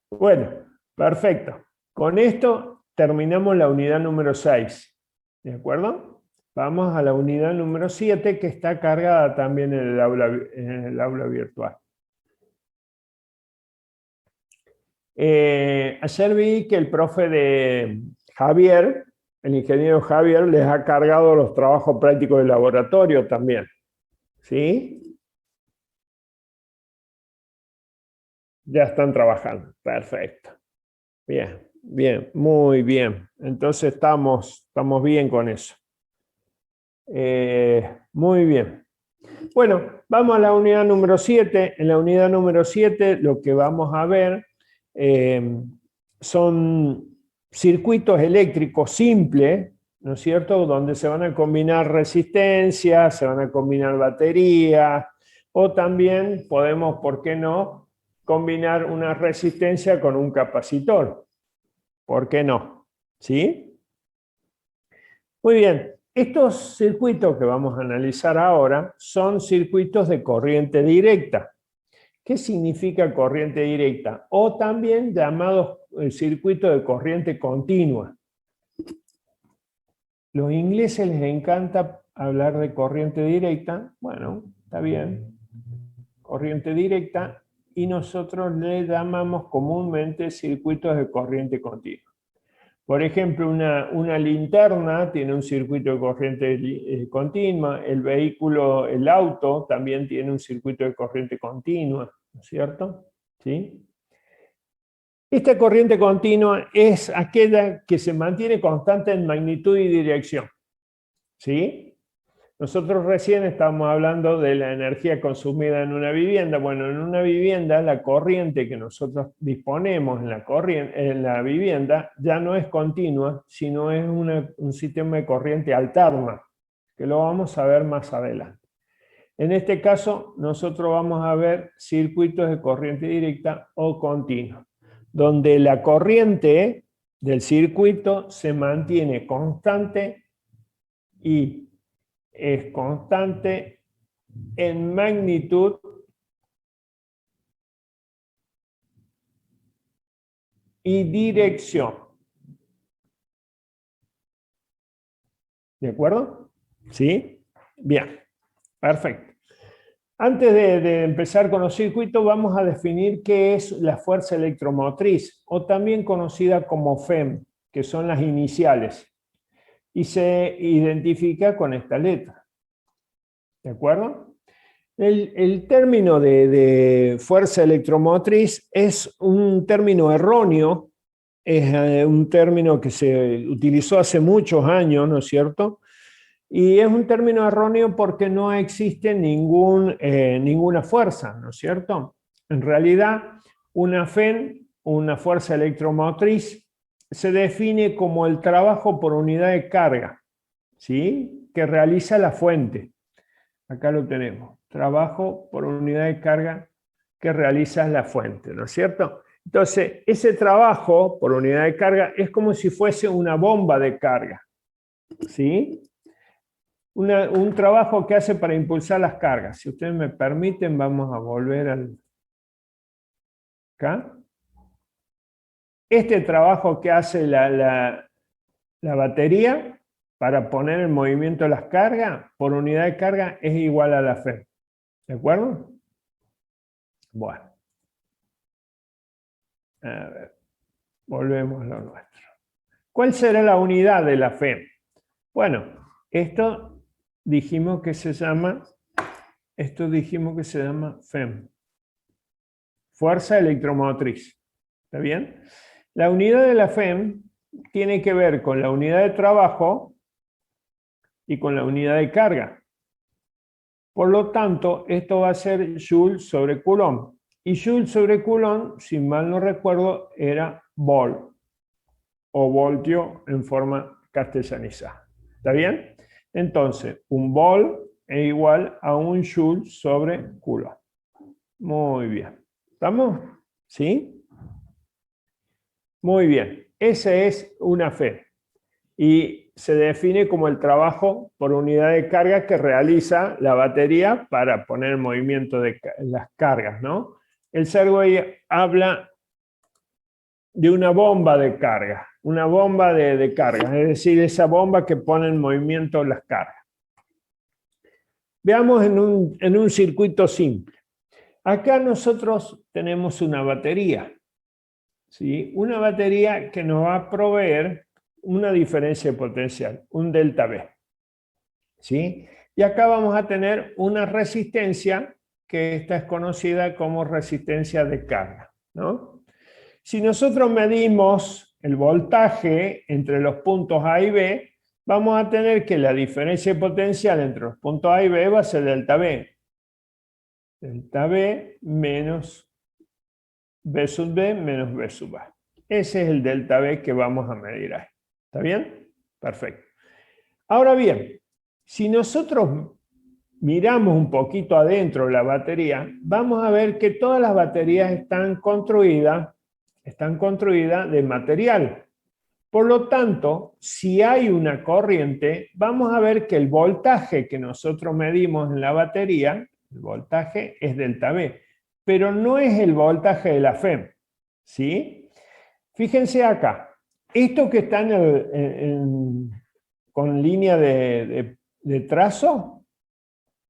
Speaker 1: Bueno, perfecto. Con esto terminamos la unidad número 6. ¿De acuerdo? Vamos a la unidad número 7, que está cargada también en el aula virtual. Ayer vi que el profe de Javier, el ingeniero Javier, les ha cargado los trabajos prácticos de laboratorio también. ¿Sí? Ya están trabajando. Perfecto. Bien, bien, muy bien. Entonces estamos bien con eso. Muy bien. Bueno, vamos a la unidad número 7. En la unidad número 7 lo que vamos a ver son circuitos eléctricos simples, ¿no es cierto?, donde se van a combinar resistencias, se van a combinar baterías, o también podemos, ¿por qué no?, combinar una resistencia con un capacitor. ¿Por qué no? ¿Sí? Muy bien. Estos circuitos que vamos a analizar ahora son circuitos de corriente directa. ¿Qué significa corriente directa? O también llamados circuitos de corriente continua. Los ingleses les encanta hablar de corriente directa. Bueno, está bien. Corriente directa. Y nosotros le llamamos comúnmente circuitos de corriente continua. Por ejemplo, una linterna tiene un circuito de corriente continua, el vehículo, el auto, también tiene un circuito de corriente continua, ¿no es cierto? ¿Sí? Esta corriente continua es aquella que se mantiene constante en magnitud y dirección. ¿Sí? Nosotros recién estábamos hablando de la energía consumida en una vivienda. Bueno, en una vivienda la corriente que nosotros disponemos en la vivienda ya no es continua, sino es un sistema de corriente alterna, que lo vamos a ver más adelante. En este caso, nosotros vamos a ver circuitos de corriente directa o continua, donde la corriente del circuito se mantiene constante y es constante en magnitud y dirección. ¿De acuerdo? ¿Sí? Bien, perfecto. Antes de empezar con los circuitos, vamos a definir qué es la fuerza electromotriz, o también conocida como FEM, que son las iniciales, y se identifica con esta letra. ¿De acuerdo? El término de fuerza electromotriz es un término erróneo, es un término que se utilizó hace muchos años, ¿no es cierto? Y es un término erróneo porque no existe ninguna fuerza, ¿no es cierto? En realidad, una FEM, una fuerza electromotriz, se define como el trabajo por unidad de carga, ¿sí?, que realiza la fuente. Acá lo tenemos. Trabajo por unidad de carga que realiza la fuente, ¿no es cierto? Entonces, ese trabajo por unidad de carga es como si fuese una bomba de carga, ¿sí? Un trabajo que hace para impulsar las cargas. Si ustedes me permiten, vamos a volver acá. Este trabajo que hace la batería para poner en movimiento las cargas por unidad de carga es igual a la FEM. ¿De acuerdo? Bueno. A ver, volvemos a lo nuestro. ¿Cuál será la unidad de la FEM? Bueno, esto dijimos que se llama FEM. Fuerza electromotriz. ¿Está bien? La unidad de la FEM tiene que ver con la unidad de trabajo y con la unidad de carga. Por lo tanto, esto va a ser Joule sobre Coulomb. Y Joule sobre Coulomb, si mal no recuerdo, era volt o voltio en forma castellanizada. ¿Está bien? Entonces, un volt es igual a un Joule sobre Coulomb. Muy bien. ¿Estamos? ¿Sí? Muy bien. Esa es una FEM. Y se define como el trabajo por unidad de carga que realiza la batería para poner en movimiento las cargas, ¿no? El Serway habla de una bomba de carga, una bomba de carga, es decir, esa bomba que pone en movimiento las cargas. Veamos en un circuito simple. Acá nosotros tenemos una batería. ¿sí? Una batería que nos va a proveer una diferencia de potencial, un delta V. ¿Sí? Y acá vamos a tener una resistencia que esta es conocida como resistencia de carga, ¿no? Si nosotros medimos el voltaje entre los puntos A y B, vamos a tener que la diferencia de potencial entre los puntos A y B va a ser delta V. Delta V menos B sub B menos B sub A. Ese es el delta V que vamos a medir ahí. ¿Está bien? Perfecto. Ahora bien, si nosotros miramos un poquito adentro de la batería, vamos a ver que todas las baterías están construidas de material. Por lo tanto, si hay una corriente, vamos a ver que el voltaje que nosotros medimos en la batería, el voltaje es delta V, pero no es el voltaje de la FEM, ¿sí? Fíjense acá, esto que está con línea de trazo,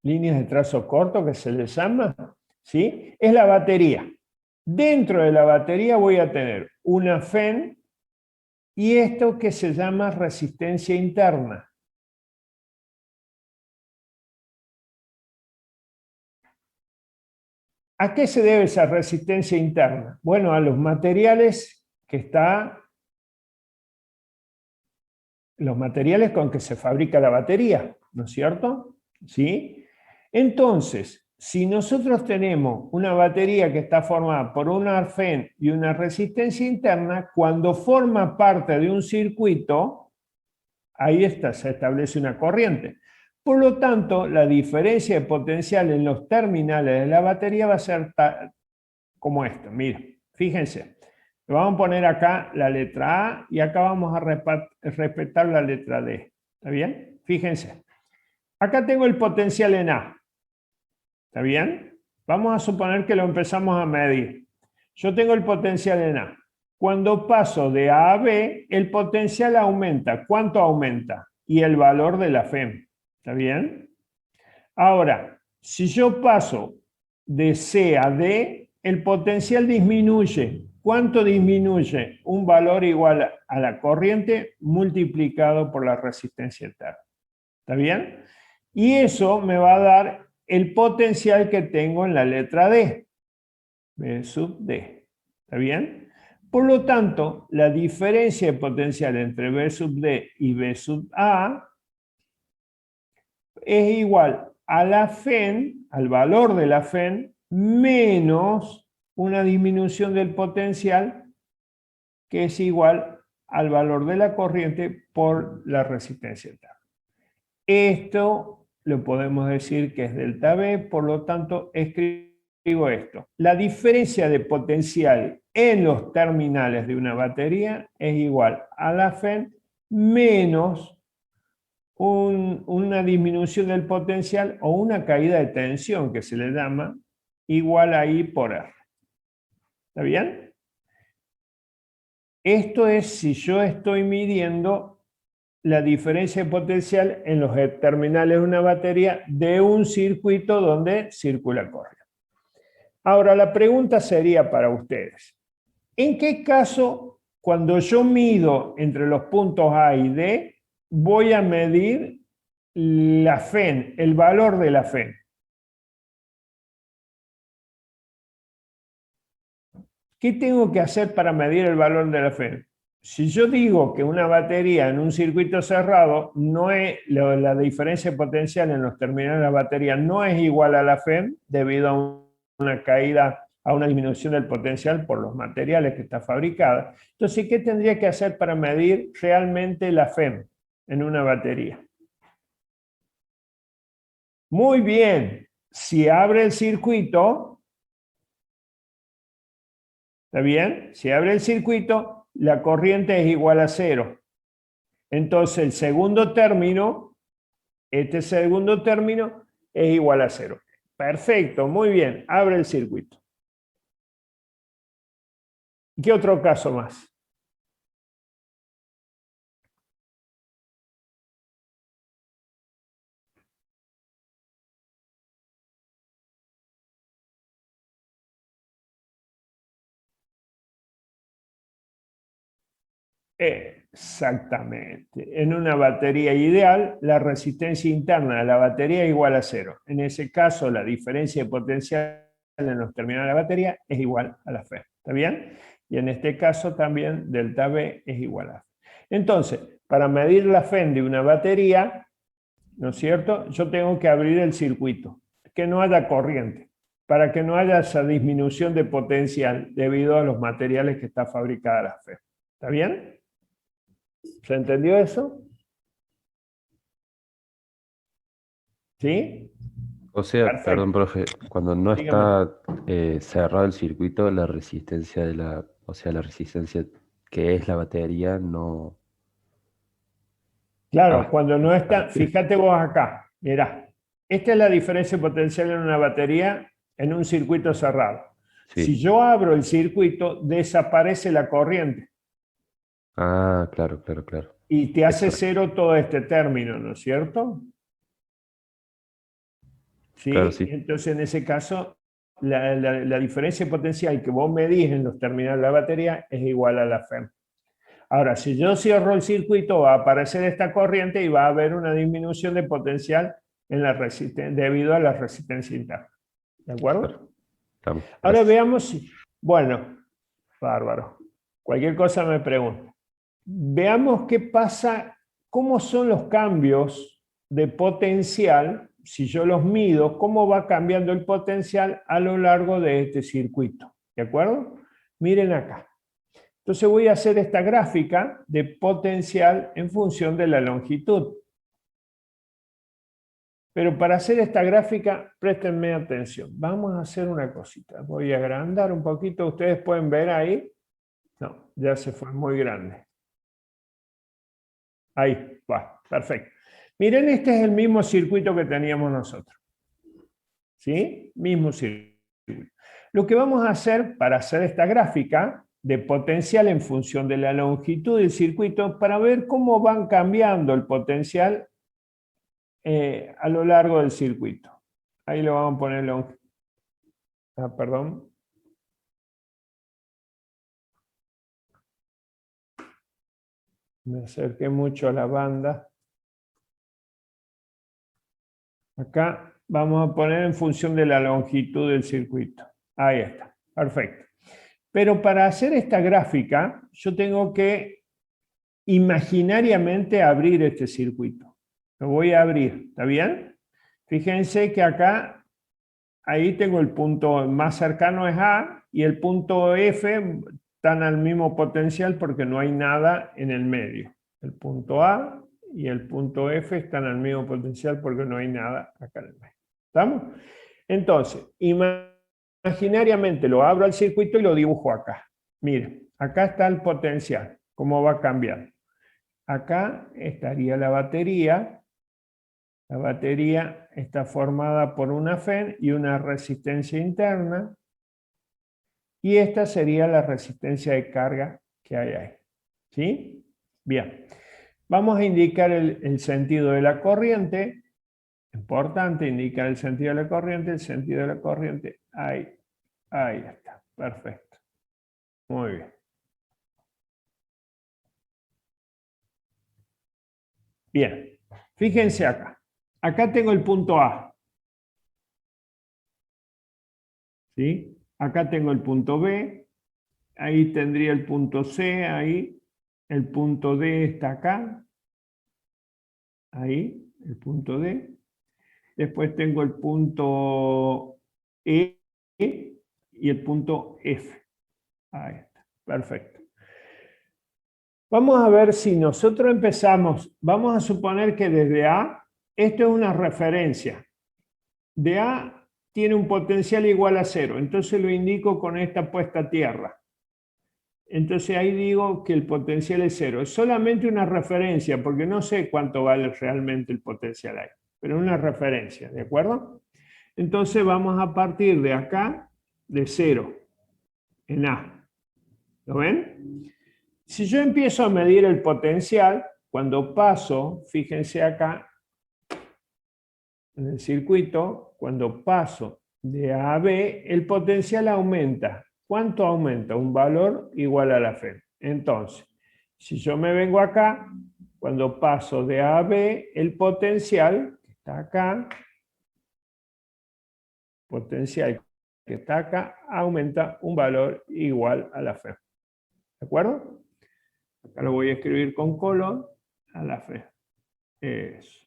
Speaker 1: líneas de trazo corto que se les llama, ¿sí? Es la batería. Dentro de la batería voy a tener una FEM y esto que se llama resistencia interna. ¿A qué se debe esa resistencia interna? Bueno, a los materiales los materiales con que se fabrica la batería, ¿no es cierto? ¿Sí? Entonces, si nosotros tenemos una batería que está formada por una FEM y una resistencia interna, cuando forma parte de un circuito, ahí se establece una corriente. Por lo tanto, la diferencia de potencial en los terminales de la batería va a ser como esto. Miren, fíjense. Vamos a poner acá la letra A y acá vamos a respetar la letra D. ¿Está bien? Fíjense. Acá tengo el potencial en A. ¿Está bien? Vamos a suponer que lo empezamos a medir. Yo tengo el potencial en A. Cuando paso de A a B, el potencial aumenta. ¿Cuánto aumenta? Y el valor de la FEM. ¿Está bien? Ahora, si yo paso de C a D, el potencial disminuye. ¿Cuánto disminuye? Un valor igual a la corriente multiplicado por la resistencia interna. ¿Está bien? Y eso me va a dar el potencial que tengo en la letra D. B sub D. ¿Está bien? Por lo tanto, la diferencia de potencial entre B sub D y B sub A es igual a la FEM, al valor de la FEM, menos una disminución del potencial que es igual al valor de la corriente por la resistencia interna. Esto lo podemos decir que es delta V, por lo tanto escribo esto. La diferencia de potencial en los terminales de una batería es igual a la FEM menos una disminución del potencial o una caída de tensión que se le llama igual a I por R. ¿Está bien? Esto es si yo estoy midiendo la diferencia de potencial en los terminales de una batería de un circuito donde circula corriente. Ahora, la pregunta sería para ustedes: ¿en qué caso, cuando yo mido entre los puntos A y D, voy a medir la FEM, el valor de la FEM? ¿Qué tengo que hacer para medir el valor de la FEM? Si yo digo que una batería en un circuito cerrado no es la diferencia potencial en los terminales de la batería no es igual a la FEM debido a una caída, a una disminución del potencial por los materiales que está fabricada. Entonces, ¿qué tendría que hacer para medir realmente la FEM en una batería? Muy bien, si abre el circuito, ¿está bien? Si abre el circuito, la corriente es igual a 0. Entonces, el segundo término, este segundo término, es igual a 0. Perfecto, muy bien, abre el circuito. ¿Qué otro caso más? Exactamente. En una batería ideal, la resistencia interna de la batería es igual a 0. En ese caso, la diferencia de potencial en los terminales de la batería es igual a la Fe. ¿Está bien? Y en este caso también delta V es igual a F. Entonces, para medir la FEN de una batería, ¿no es cierto? Yo tengo que abrir el circuito, que no haya corriente, para que no haya esa disminución de potencial debido a los materiales que está fabricada la FEN. ¿Está bien? ¿Se entendió eso? ¿Sí?
Speaker 3: O sea,
Speaker 1: Perfecto.
Speaker 3: perdón, profe, cuando no
Speaker 1: Dígame.
Speaker 3: está cerrado el circuito, la resistencia o sea, la resistencia que es la batería no...
Speaker 1: Claro,
Speaker 3: Ah,
Speaker 1: cuando no está, fíjate vos acá, mirá, esta es la diferencia potencial en una batería en un circuito cerrado. Si
Speaker 3: sí.
Speaker 1: yo abro el circuito, desaparece la corriente
Speaker 3: Ah, claro, claro, claro.
Speaker 1: y te hace
Speaker 3: Eso,
Speaker 1: cero todo este término, ¿no es cierto?
Speaker 3: claro,
Speaker 1: ¿Sí?
Speaker 3: sí.
Speaker 1: Entonces, en ese caso, la diferencia potencial que vos medís en los terminales de la batería es igual a la FEM. Ahora, si yo cierro el circuito, va a aparecer esta corriente y va a haber una disminución de potencial en la debido a la resistencia interna. ¿De
Speaker 3: Claro,
Speaker 1: acuerdo?
Speaker 3: estamos.
Speaker 1: Ahora
Speaker 3: Gracias.
Speaker 1: veamos si... Bueno, bárbaro. Cualquier cosa me pregunta. Veamos qué pasa, cómo son los cambios de potencial, si yo los mido, cómo va cambiando el potencial a lo largo de este circuito. ¿De acuerdo? Miren acá. Entonces voy a hacer esta gráfica de potencial en función de la longitud. Pero para hacer esta gráfica, préstenme atención. Vamos a hacer una cosita. Voy a agrandar un poquito. ¿Ustedes pueden ver ahí? No, ya se fue muy grande. Ahí va, perfecto. Miren, este es el mismo circuito que teníamos nosotros. ¿Sí? Mismo circuito. Lo que vamos a hacer para hacer esta gráfica de potencial en función de la longitud del circuito, para ver cómo van cambiando el potencial a lo largo del circuito. Ahí lo vamos a poner perdón. Me acerqué mucho a la banda. Acá vamos a poner en función de la longitud del circuito. Ahí está, perfecto. Pero para hacer esta gráfica, yo tengo que imaginariamente abrir este circuito. Lo voy a abrir, ¿está bien? Fíjense que acá, ahí tengo el punto más cercano es A y el punto F están al mismo potencial porque no hay nada en el medio. El punto A y el punto F están al mismo potencial porque no hay nada acá en el medio. ¿Estamos? Entonces, imaginariamente lo abro al circuito y lo dibujo acá. Miren, acá está el potencial, cómo va cambiando. Acá estaría la batería. La batería está formada por una FEN y una resistencia interna. Y esta sería la resistencia de carga que hay ahí. ¿Sí? Bien. Vamos a indicar el sentido de la corriente. Importante indicar el sentido de la corriente. El sentido de la corriente, ahí está. Perfecto. Muy bien. Bien. Fíjense acá. Acá tengo el punto A. ¿Sí? Acá tengo el punto B. Ahí tendría el punto C. Ahí. El punto D está acá. Ahí. El punto D. Después tengo el punto E y el punto F. Ahí está. Perfecto. Vamos a ver si nosotros empezamos. Vamos a suponer que desde A, esto es una referencia. De A tiene un potencial igual a 0. Entonces lo indico con esta puesta a tierra. Entonces ahí digo que el potencial es 0. Es solamente una referencia, porque no sé cuánto vale realmente el potencial ahí. Pero una referencia, ¿de acuerdo? Entonces vamos a partir de acá, de 0, en A. ¿Lo ven? Si yo empiezo a medir el potencial, cuando paso, fíjense acá, en el circuito, cuando paso de A a B, el potencial aumenta. ¿Cuánto aumenta? Un valor igual a la FEM. Entonces, Si yo me vengo acá, cuando paso de A a B, el potencial que está acá, potencial que está acá, aumenta un valor igual a la F. ¿De acuerdo? Acá lo voy a escribir con color a la F. Eso.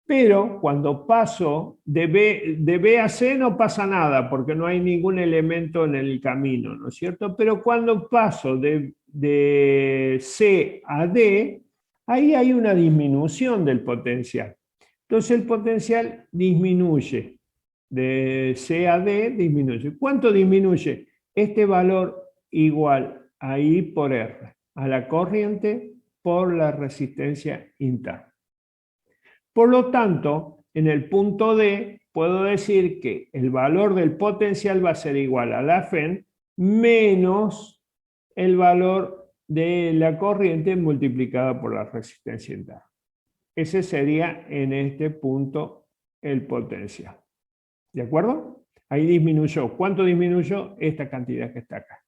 Speaker 1: Pero cuando paso de B a C no pasa nada, porque no hay ningún elemento en el camino, ¿no es cierto? Pero cuando paso de C a D, ahí hay una disminución del potencial. Entonces el potencial disminuye. De C a D disminuye. ¿Cuánto disminuye? Este valor igual a I por R, a la corriente por la resistencia interna. Por lo tanto, en el punto D puedo decir que el valor del potencial va a ser igual a la F menos el valor de la corriente multiplicada por la resistencia interna. Ese sería en este punto el potencial. ¿De acuerdo? Ahí disminuyó. ¿Cuánto disminuyó? Esta cantidad que está acá.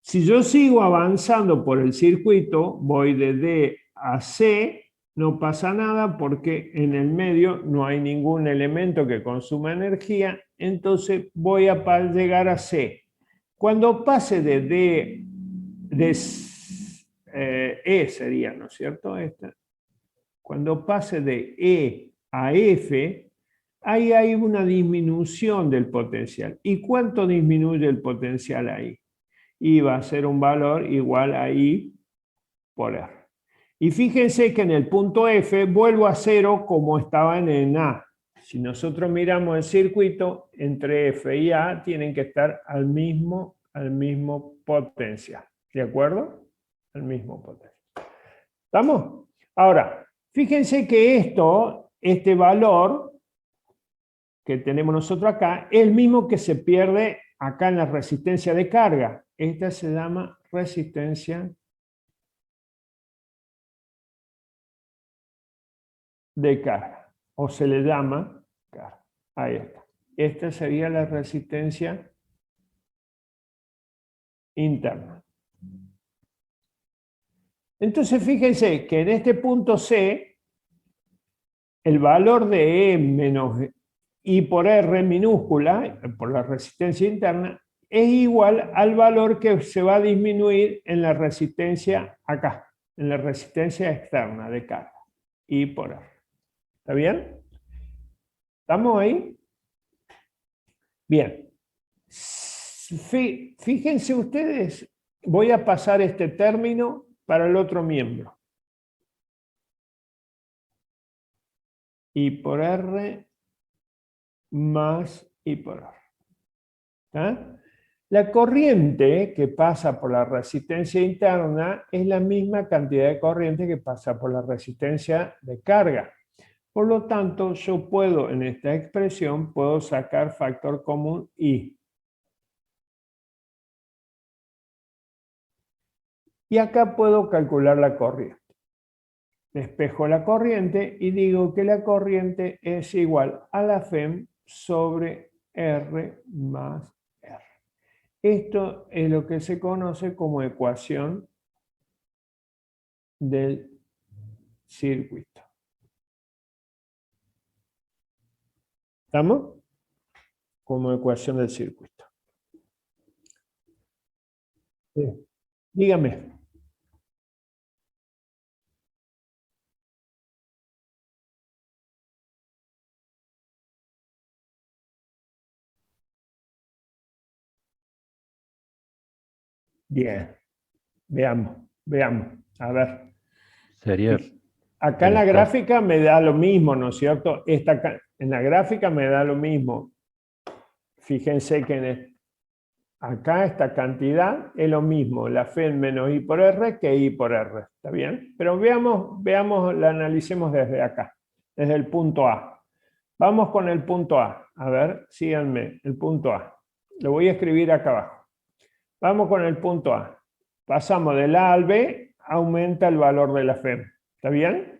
Speaker 1: Si yo sigo avanzando por el circuito, voy de D a C, no pasa nada porque en el medio no hay ningún elemento que consuma energía, entonces voy a llegar a C. Cuando pase de E sería, ¿no es cierto? Cuando pase de E a F, ahí hay una disminución del potencial. ¿Y cuánto disminuye el potencial ahí? Y va a ser un valor igual a I por R. Y fíjense que en el punto F vuelvo a cero como estaba en el A. Si nosotros miramos el circuito, entre F y A tienen que estar al mismo potencial. ¿De acuerdo? Al mismo potencial. ¿Estamos? Ahora, fíjense que este valor que tenemos nosotros acá, es el mismo que se pierde acá en la resistencia de carga. Esta se llama resistencia de carga, o se le llama carga. Ahí está. Esta sería la resistencia interna. Entonces fíjense que en este punto C, el valor de E menos I por R minúscula, por la resistencia interna, es igual al valor que se va a disminuir en la resistencia acá, en la resistencia externa de carga, I por R. ¿Está bien? ¿Estamos ahí? Bien. Fíjense ustedes, voy a pasar este término para el otro miembro. I por R más I por R. ¿Está? La corriente que pasa por la resistencia interna es la misma cantidad de corriente que pasa por la resistencia de carga. Por lo tanto, yo puedo, en esta expresión, puedo sacar factor común I. Y acá puedo calcular la corriente. Despejo la corriente y digo que la corriente es igual a la FEM sobre R más R. Esto es lo que se conoce como ecuación del circuito. ¿Estamos? Como ecuación del circuito. Sí. Dígame. Bien. Veamos. A ver.
Speaker 3: Sería
Speaker 1: Acá en
Speaker 3: el
Speaker 1: la
Speaker 3: estado.
Speaker 1: gráfica me da lo mismo, ¿no es cierto? En la gráfica me da lo mismo. Fíjense que acá esta cantidad es lo mismo, la FEM menos I por R que I por R. ¿Está bien? Pero veamos, la analicemos desde acá, desde el punto A. Vamos con el punto A. A ver, síganme, el punto A. Lo voy a escribir acá abajo. Vamos con el punto A. Pasamos del A al B, aumenta el valor de la FEM. ¿Está bien?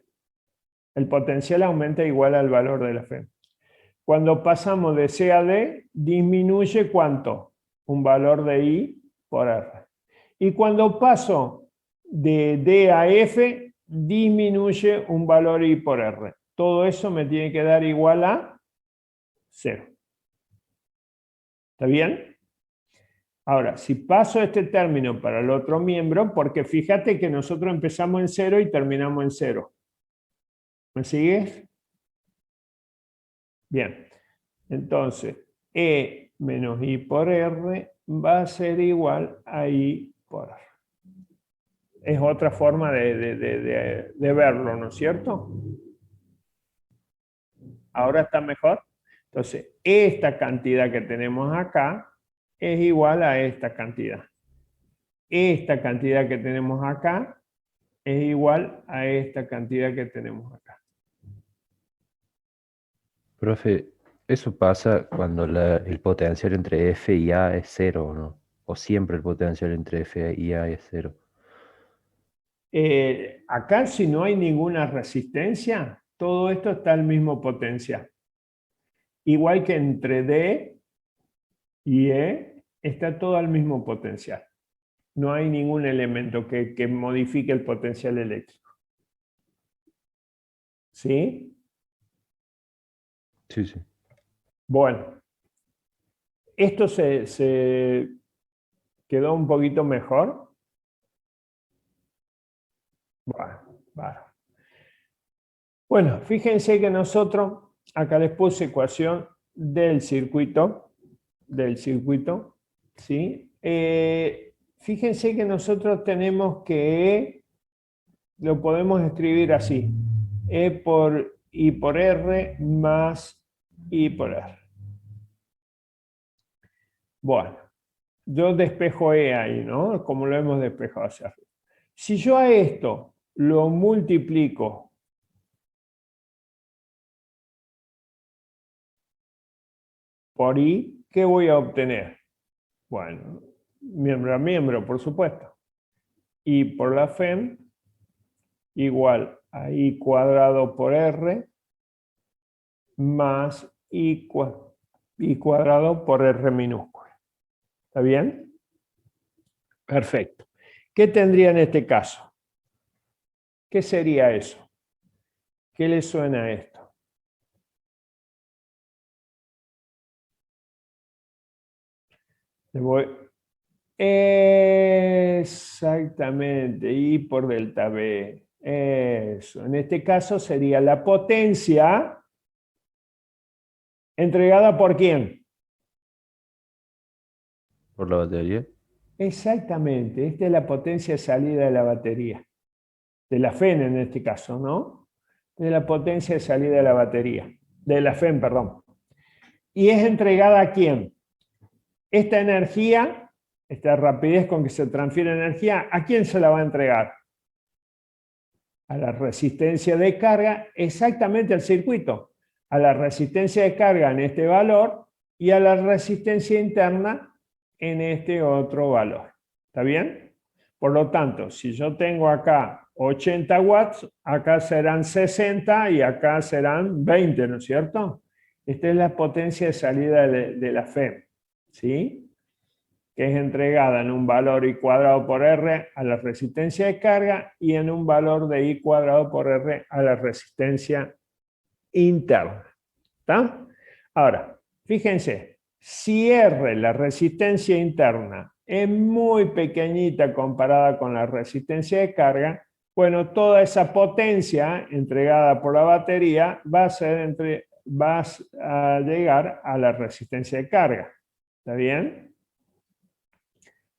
Speaker 1: El potencial aumenta igual al valor de la FEM. Cuando pasamos de C a D, disminuye ¿cuánto? Un valor de I por R. Y cuando paso de D a F, disminuye un valor I por R. Todo eso me tiene que dar igual a 0. ¿Está bien? Ahora, si paso este término para el otro miembro, porque fíjate que nosotros empezamos en 0 y terminamos en 0. ¿Me sigues? Bien. Entonces, E menos I por R va a ser igual a I por R. Es otra forma de verlo, ¿no es cierto? Ahora está mejor. Entonces, esta cantidad que tenemos acá es igual a esta cantidad. Esta cantidad que tenemos acá es igual a esta cantidad que tenemos acá.
Speaker 3: Profe, ¿eso pasa cuando el potencial entre F y A es 0 o no? ¿O siempre el potencial entre F y A es 0?
Speaker 1: Acá si no hay ninguna resistencia, todo esto está al mismo potencial. Igual que entre D y E, está todo al mismo potencial. No hay ningún elemento que modifique el potencial eléctrico. ¿Sí?
Speaker 3: Sí, sí.
Speaker 1: Bueno, esto se quedó un poquito mejor. Bueno, fíjense que nosotros, acá les puse ecuación del circuito, ¿sí? Fíjense que nosotros tenemos que E, lo podemos escribir así, E por I por R más I por R. Bueno, yo despejo E ahí, ¿no? Como lo hemos despejado hacia arriba. Si yo a esto lo multiplico por I, ¿qué voy a obtener? Bueno, miembro a miembro, por supuesto. I por la FEM igual a I cuadrado por R más I cuadrado por R minúscula. ¿Está bien? Perfecto. ¿Qué tendría en este caso? ¿Qué sería eso? ¿Qué le suena a esto? Le voy... Exactamente, I por delta B. Eso. En este caso sería la potencia entregada por quién.
Speaker 3: ¿Por la batería?
Speaker 1: Exactamente, esta es la potencia de salida de la batería. De la FEN en este caso, ¿no? De la potencia de salida de la batería. De la FEN, perdón. ¿Y es entregada a quién? Esta energía, esta rapidez con que se transfiere energía, ¿a quién se la va a entregar? A la resistencia de carga, exactamente al circuito. A la resistencia de carga en este valor y a la resistencia interna en este otro valor. ¿Está bien? Por lo tanto, si yo tengo acá 80 watts, acá serán 60 y acá serán 20, ¿no es cierto? Esta es la potencia de salida de la FEM, ¿sí? Que es entregada en un valor I cuadrado por R a la resistencia de carga y en un valor de I cuadrado por R a la resistencia interna. ¿Está? Ahora, fíjense, si R, la resistencia interna, es muy pequeñita comparada con la resistencia de carga, bueno, toda esa potencia entregada por la batería va a llegar a la resistencia de carga. ¿Está bien?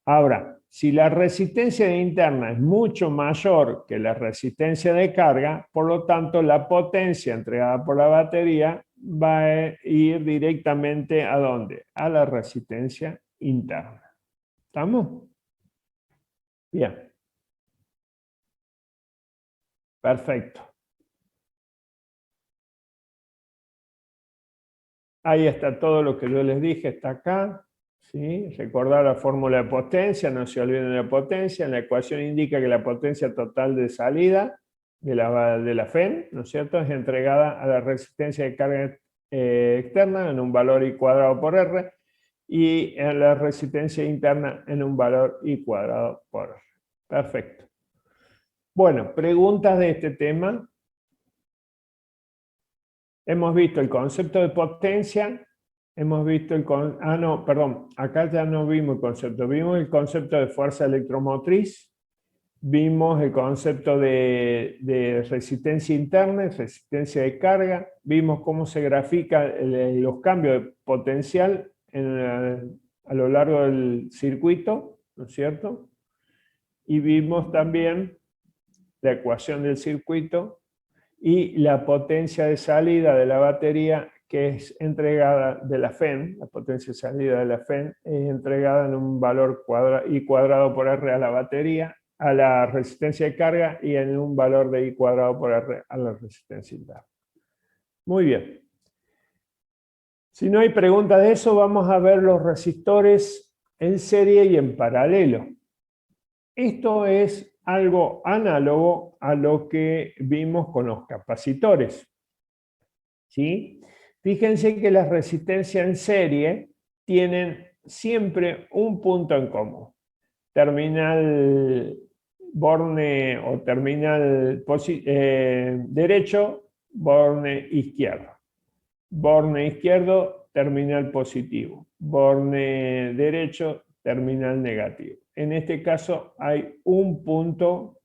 Speaker 1: Ahora, si la resistencia interna es mucho mayor que la resistencia de carga, por lo tanto, la potencia entregada por la batería va a ir directamente ¿a dónde? A la resistencia interna. ¿Estamos? Bien. Perfecto. Ahí está todo lo que yo les dije, está acá. ¿Sí? Recordar la fórmula de potencia, no se olviden de la potencia. En la ecuación indica que la potencia total de salida de la FEN, ¿no es cierto?, es entregada a la resistencia de carga externa en un valor I cuadrado por R. y en la resistencia interna en un valor I cuadrado por R. Perfecto. Bueno, preguntas de este tema. Hemos visto el concepto de potencia, hemos visto acá ya no vimos el concepto, vimos el concepto de fuerza electromotriz, vimos el concepto de resistencia interna, resistencia de carga, vimos cómo se grafican los cambios de potencial a lo largo del circuito, ¿no es cierto? Y vimos también la ecuación del circuito y la potencia de salida de la batería que es entregada de la FEN, la potencia de salida de la FEN es entregada en un valor I cuadrado por R a la batería, a la resistencia de carga y en un valor de I cuadrado por R a la resistencia interna. Muy bien. Si no hay pregunta de eso, vamos a ver los resistores en serie y en paralelo. Esto es algo análogo a lo que vimos con los capacitores. ¿Sí? Fíjense que las resistencias en serie tienen siempre un punto en común. Terminal borne o terminal derecho, borne izquierdo. Borne izquierdo, terminal positivo. Borne derecho, terminal negativo. En este caso hay un punto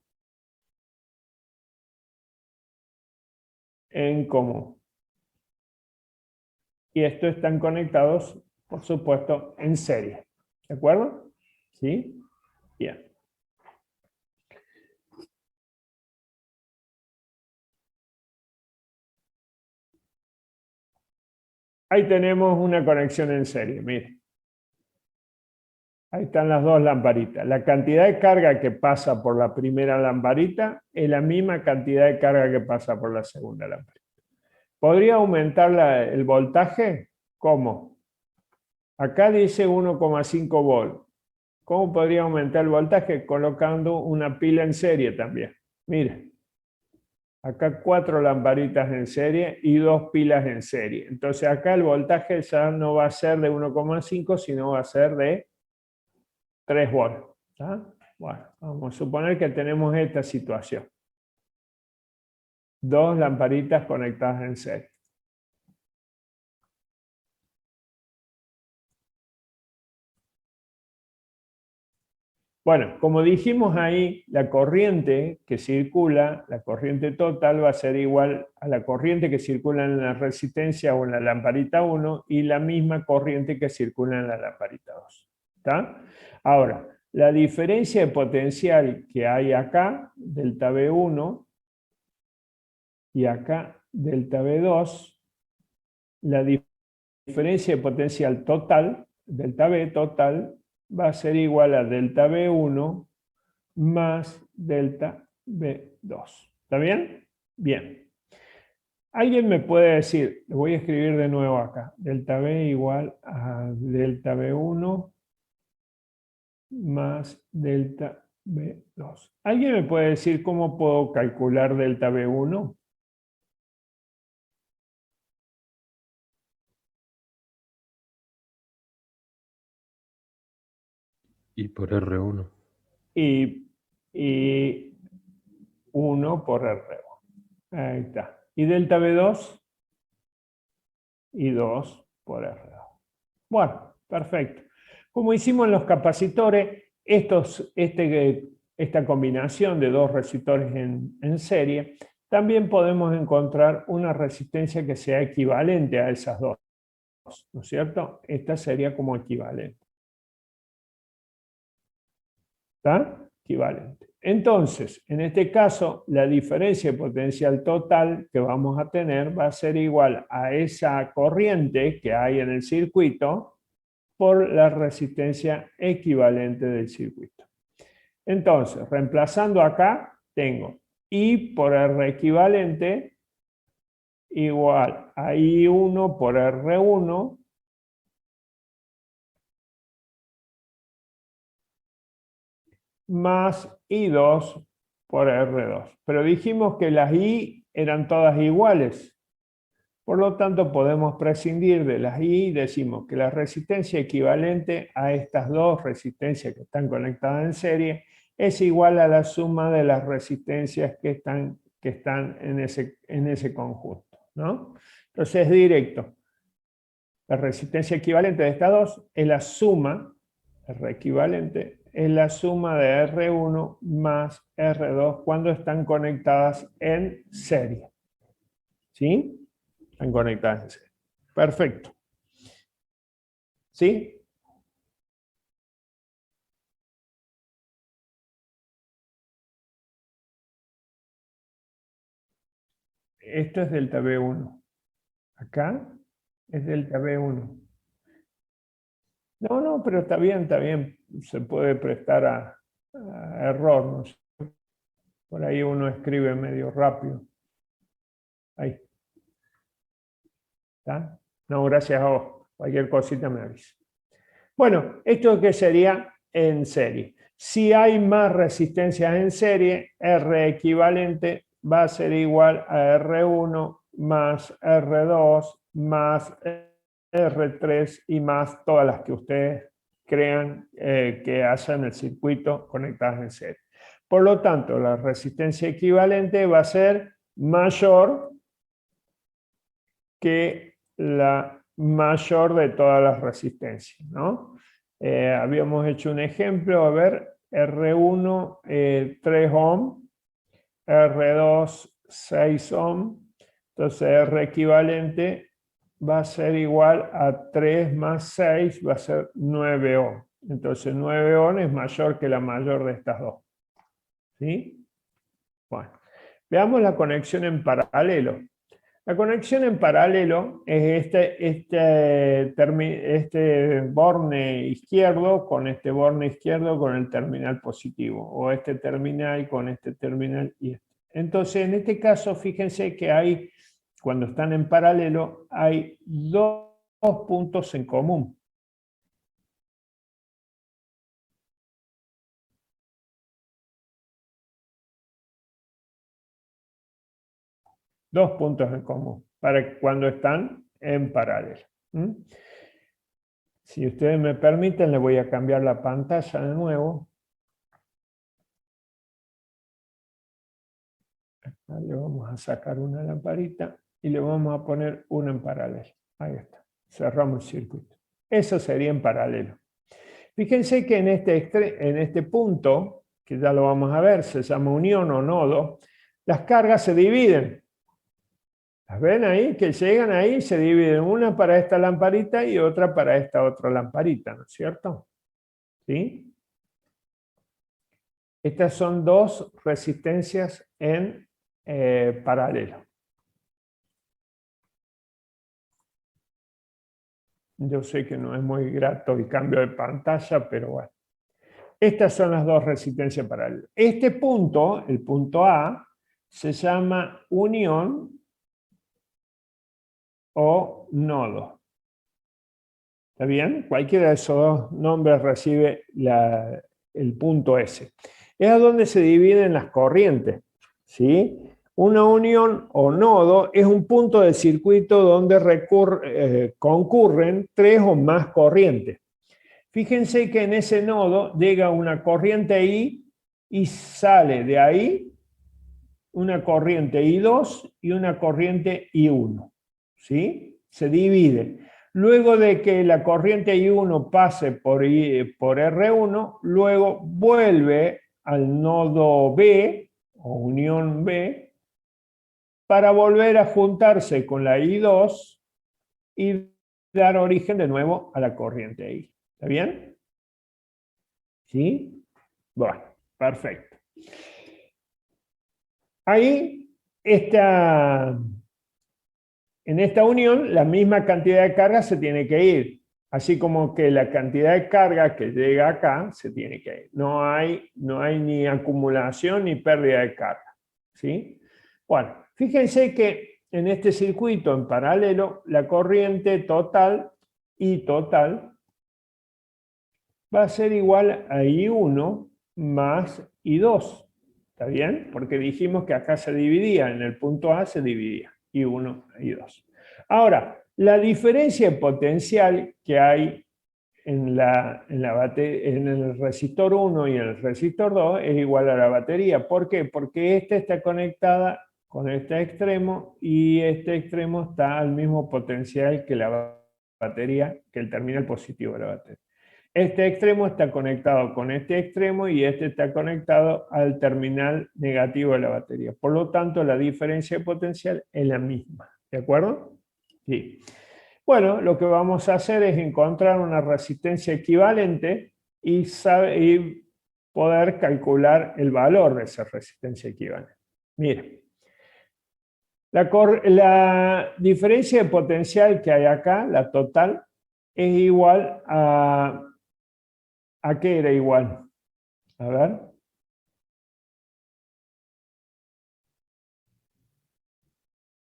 Speaker 1: en común. Y estos están conectados, por supuesto, en serie. ¿De acuerdo? ¿Sí? Bien. Ahí tenemos una conexión en serie, miren. Ahí están las dos lamparitas. La cantidad de carga que pasa por la primera lamparita es la misma cantidad de carga que pasa por la segunda lamparita. ¿Podría aumentar el voltaje? ¿Cómo? Acá dice 1,5 volt. ¿Cómo podría aumentar el voltaje? Colocando una pila en serie también. Miren. Acá 4 lamparitas en serie y 2 pilas en serie. Entonces acá el voltaje ya no va a ser de 1,5, sino va a ser de 3 volts. ¿Tá? Bueno, vamos a suponer que tenemos esta situación. 2 lamparitas conectadas en serie. Bueno, como dijimos ahí, la corriente que circula, la corriente total va a ser igual a la corriente que circula en la resistencia o en la lamparita 1 y la misma corriente que circula en la lamparita 2. ¿Está? Ahora, la diferencia de potencial que hay acá, delta V1, y acá, delta V2, la diferencia de potencial total, delta V total, va a ser igual a delta V1 más delta V2. ¿Está bien? Bien. ¿Alguien me puede decir, lo voy a escribir de nuevo acá, delta V igual a delta V1 más delta V2? ¿Alguien me puede decir cómo puedo calcular delta V1?
Speaker 3: Y por R1.
Speaker 1: Y 1 por R1. Ahí está. ¿Y delta V2? Y 2 por R2. Bueno, perfecto. Como hicimos en los capacitores, esta combinación de dos resistores en serie, también podemos encontrar una resistencia que sea equivalente a esas dos, ¿no es cierto? Esta sería como equivalente. ¿Está? Equivalente. Entonces, en este caso, la diferencia de potencial total que vamos a tener va a ser igual a esa corriente que hay en el circuito por la resistencia equivalente del circuito. Entonces, reemplazando acá, tengo I por R equivalente igual a I1 por R1 más I2 por R2. Pero dijimos que las I eran todas iguales. Por lo tanto, podemos prescindir de las I y decimos que la resistencia equivalente a estas dos resistencias que están conectadas en serie es igual a la suma de las resistencias que están en ese conjunto, ¿no? Entonces es directo. La resistencia equivalente de estas dos es la suma, R equivalente, es la suma de R1 más R2 cuando están conectadas en serie. ¿Sí? Están conectadas en serie. Perfecto. ¿Sí? Esto es delta B1. Acá es delta B1. No, pero está bien, está bien. Se puede prestar a error, ¿no? Por ahí uno escribe medio rápido. Ahí. ¿Está? No, gracias a vos. Cualquier cosita me avisa. Bueno, ¿esto qué sería en serie? Si hay más resistencias en serie, R equivalente va a ser igual a R1 más R2 más R3 y más todas las que ustedes crean que hacen el circuito conectadas en serie. Por lo tanto, la resistencia equivalente va a ser mayor que la mayor de todas las resistencias, ¿no? Habíamos hecho un ejemplo, a ver, R1 3 ohm, R2 6 ohm, entonces R equivalente va a ser igual a 3 más 6, va a ser 9 ohm. Entonces 9 ohm es mayor que la mayor de estas dos. ¿Sí? Bueno, veamos la conexión en paralelo. La conexión en paralelo es este borne izquierdo con este borne izquierdo con el terminal positivo, o este terminal con este terminal y este. Entonces, en este caso, fíjense que hay, cuando están en paralelo, hay dos puntos en común. Dos puntos en común, para cuando están en paralelo. Si ustedes me permiten, le voy a cambiar la pantalla de nuevo. Acá le vamos a sacar una lamparita y le vamos a poner una en paralelo. Ahí está. Cerramos el circuito. Eso sería en paralelo. Fíjense que en este punto, que ya lo vamos a ver, se llama unión o nodo, las cargas se dividen. ¿Las ven ahí? Que llegan ahí, se dividen una para esta lamparita y otra para esta otra lamparita, ¿no es cierto? ¿Sí? Estas son dos resistencias en paralelo. Yo sé que no es muy grato el cambio de pantalla, pero bueno. Estas son las dos resistencias paralelas. Este punto, el punto A, se llama unión o nodo. ¿Está bien? Cualquiera de esos dos nombres recibe el punto S. Es a donde se dividen las corrientes. ¿Sí? Una unión o nodo es un punto del circuito donde concurren tres o más corrientes. Fíjense que en ese nodo llega una corriente I y sale de ahí una corriente I2 y una corriente I1. ¿Sí? Se divide. Luego de que la corriente I1 pase por R1, luego vuelve al nodo B o unión B para volver a juntarse con la I2 y dar origen de nuevo a la corriente I. ¿Está bien? ¿Sí? Bueno, perfecto. Ahí en esta unión, la misma cantidad de carga se tiene que ir. Así como que la cantidad de carga que llega acá se tiene que ir. No hay ni acumulación ni pérdida de carga. ¿Sí? Bueno, fíjense que en este circuito en paralelo, la corriente total, I total, va a ser igual a I1 más I2. ¿Está bien? Porque dijimos que acá se dividía, en el punto A se dividía, I1 y I2. Ahora, la diferencia de potencial que hay en el resistor 1 y en el resistor 2 es igual a la batería. ¿Por qué? Porque esta está conectada con este extremo y este extremo está al mismo potencial que la batería, que el terminal positivo de la batería. Este extremo está conectado con este extremo y este está conectado al terminal negativo de la batería. Por lo tanto, la diferencia de potencial es la misma. ¿De acuerdo? Sí. Bueno, lo que vamos a hacer es encontrar una resistencia equivalente y poder calcular el valor de esa resistencia equivalente. Miren, la diferencia de potencial que hay acá, la total, es igual a... ¿A qué era igual? A ver.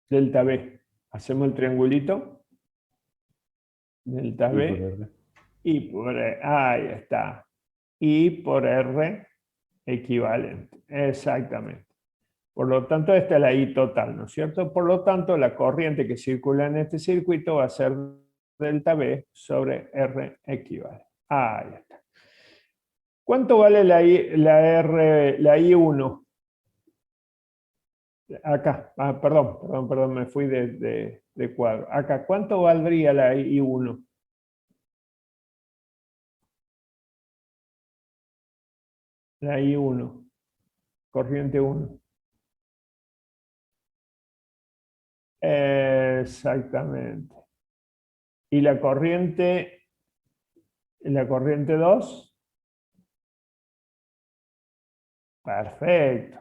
Speaker 1: Delta B. Hacemos el triangulito. Delta
Speaker 3: I por
Speaker 1: B.
Speaker 3: R.
Speaker 1: Y por R. Ahí está. I por R equivalente. Exactamente. Por lo tanto, esta es la I total, ¿no es cierto? Por lo tanto, la corriente que circula en este circuito va a ser delta B sobre R equivalente. Ahí está. ¿Cuánto vale la I1? Acá, perdón, me fui de cuadro. Acá, ¿cuánto valdría la I1? La I1, corriente 1. Exactamente. ¿Y la corriente 2? Perfecto.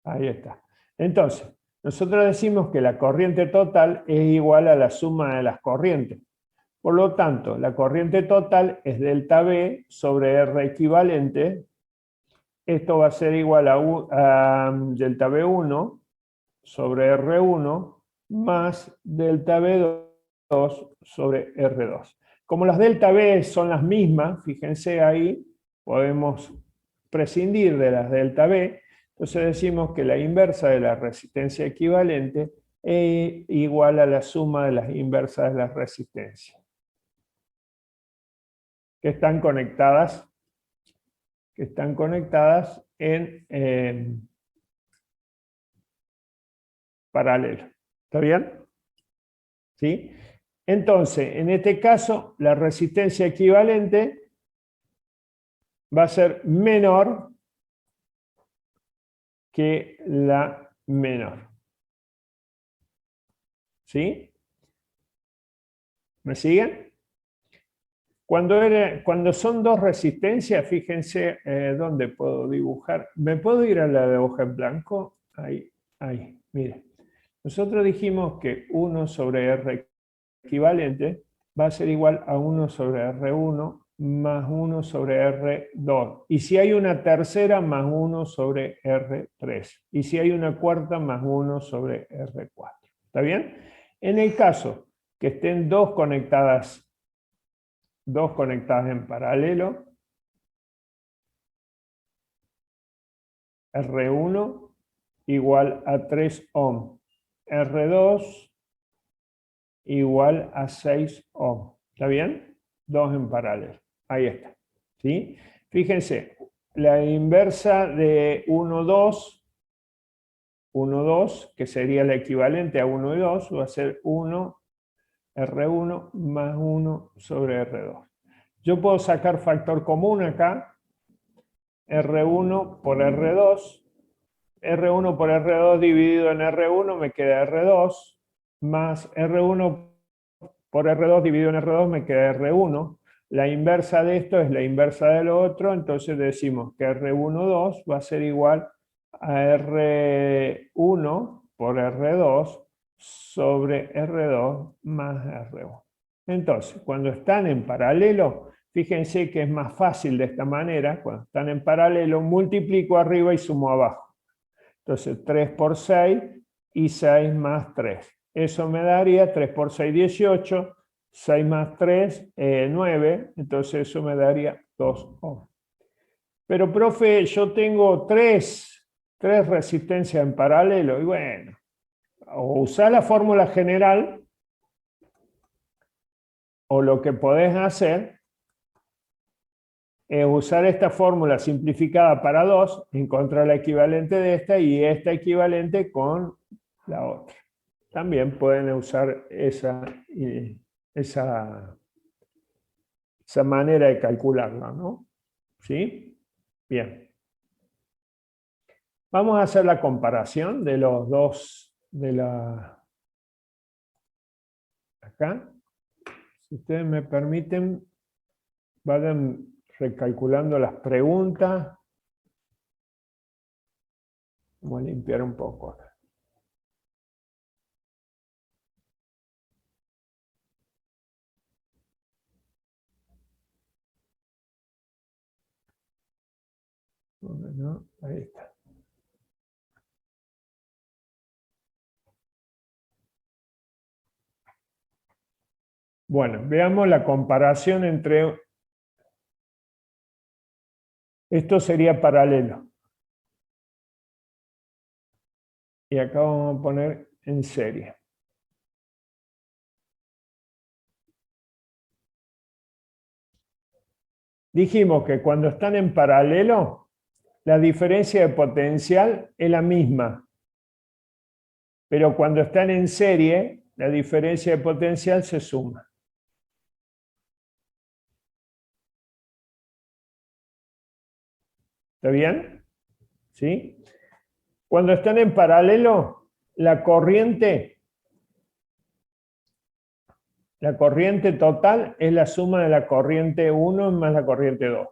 Speaker 1: Ahí está. Entonces, nosotros decimos que la corriente total es igual a la suma de las corrientes. Por lo tanto, la corriente total es delta B sobre R equivalente. Esto va a ser igual a delta B1 sobre R1 más delta B2 sobre R2. Como las delta B son las mismas, fíjense ahí, podemos prescindir de las delta B. Entonces decimos que la inversa de la resistencia equivalente es igual a la suma de las inversas de las resistencias, que están conectadas en paralelo. ¿Está bien? ¿Sí? Entonces, en este caso, la resistencia equivalente va a ser menor que la menor. ¿Sí? ¿Me siguen? Cuando son dos resistencias, fíjense dónde puedo dibujar. ¿Me puedo ir a la de hoja en blanco? Ahí, mire. Nosotros dijimos que 1 sobre R equivalente va a ser igual a 1 sobre R1 más 1 sobre R2. Y si hay una tercera, más 1 sobre R3. Y si hay una cuarta, más 1 sobre R4. ¿Está bien? En el caso que estén dos conectadas en paralelo, R1 igual a 3 ohm, R2 igual a 6 ohm. ¿Está bien? Dos en paralelo. Ahí está. ¿Sí? Fíjense, la inversa de 1, 2, que sería la equivalente a 1 y 2, va a ser 1 R1 más 1 sobre R2. Yo puedo sacar factor común acá, R1 por R2. R1 por R2 dividido en R1 me queda R2, más R1 por R2 dividido en R2 me queda R1. La inversa de esto es la inversa de lo otro, entonces decimos que R12 va a ser igual a R1 por R2 sobre R2 más R1. Entonces, cuando están en paralelo, fíjense que es más fácil de esta manera. Cuando están en paralelo, multiplico arriba y sumo abajo. Entonces, 3 por 6 y 6 más 3. Eso me daría 3 por 6, 18. 6 más 3, 9. Entonces, eso me daría 2 ohm. Pero, profe, yo tengo tres resistencias en paralelo. Y bueno, o usar la fórmula general, o lo que podés hacer es usar esta fórmula simplificada para 2, encontrar la equivalente de esta y esta equivalente con la otra. También pueden usar esa manera de calcularla, ¿no? ¿Sí? Bien. Vamos a hacer la comparación de los dos, acá. Si ustedes me permiten, vayan recalculando las preguntas. Vamos a limpiar un poco acá. Bueno, ahí está. Bueno, veamos la comparación entre... Esto sería paralelo. Y acá vamos a poner en serie. Dijimos que cuando están en paralelo, la diferencia de potencial es la misma. Pero cuando están en serie, la diferencia de potencial se suma. ¿Está bien? ¿Sí? Cuando están en paralelo, la corriente total es la suma de la corriente 1 más la corriente 2.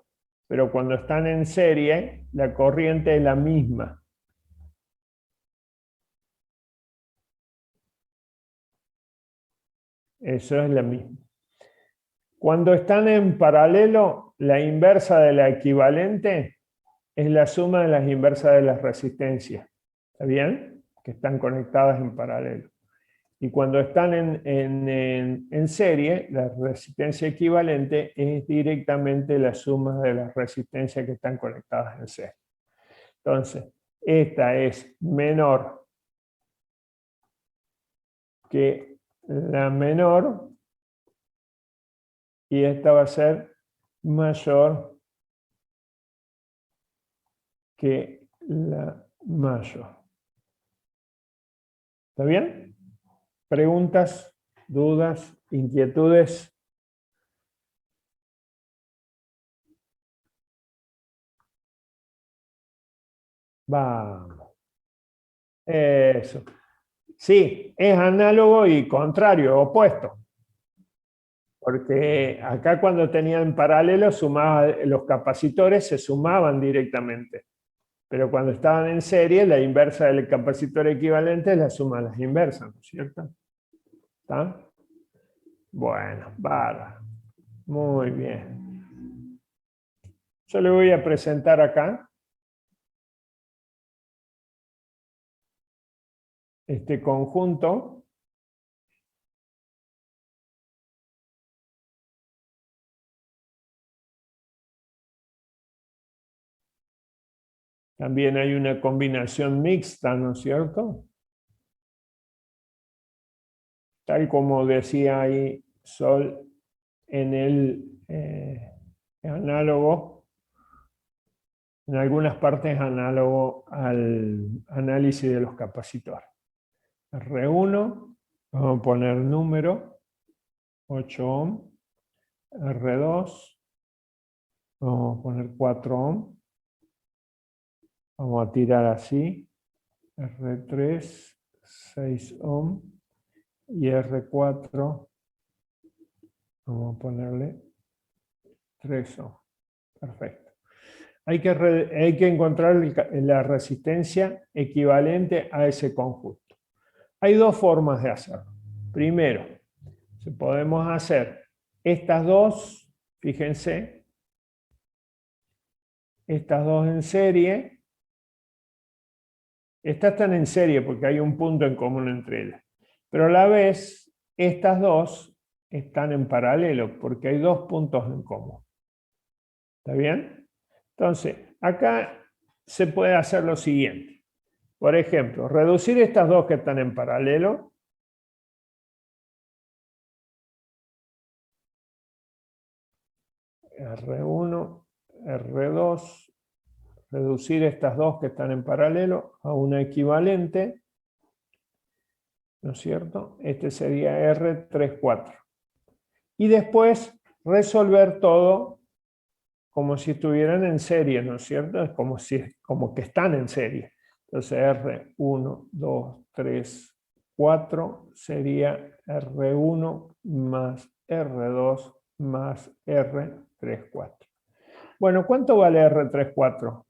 Speaker 1: Pero cuando están en serie, la corriente es la misma. Eso es la misma. Cuando están en paralelo, la inversa de la equivalente es la suma de las inversas de las resistencias. ¿Está bien? Que están conectadas en paralelo. Y cuando están en serie, la resistencia equivalente es directamente la suma de las resistencias que están conectadas en serie. Entonces, esta es menor que la menor y esta va a ser mayor que la mayor. ¿Está bien? ¿Preguntas, dudas, inquietudes? Vamos. Eso. Sí, es análogo y contrario, opuesto. Porque acá cuando tenían paralelo, los capacitores se sumaban directamente. Pero cuando estaban en serie, la inversa del capacitor equivalente es la suma de las inversas, ¿no es cierto? ¿Está? Bueno, bárbaro. Muy bien. Yo le voy a presentar acá este conjunto. También hay una combinación mixta, ¿no es cierto? Tal como decía ahí Sol en el análogo, en algunas partes análogo al análisis de los capacitores. R1, vamos a poner número, 8 ohm. R2, vamos a poner 4 ohm. Vamos a tirar así. R3, 6 ohm. Y R4, vamos a ponerle 3 ohm. Perfecto. Hay que encontrar la resistencia equivalente a ese conjunto. Hay dos formas de hacerlo. Primero, podemos hacer estas dos, fíjense, estas dos en serie. Estas están en serie porque hay un punto en común entre ellas. Pero a la vez, estas dos están en paralelo porque hay dos puntos en común. ¿Está bien? Entonces, acá se puede hacer lo siguiente. Por ejemplo, reducir estas dos que están en paralelo. R1, R2, reducir estas dos que están en paralelo a una equivalente, ¿no es cierto? Este sería R34. Y después resolver todo como si estuvieran en serie, ¿no es cierto? Es como que están en serie. Entonces R1, 2, 3, 4 sería R1 más R2 más R34. Bueno, ¿cuánto vale R34?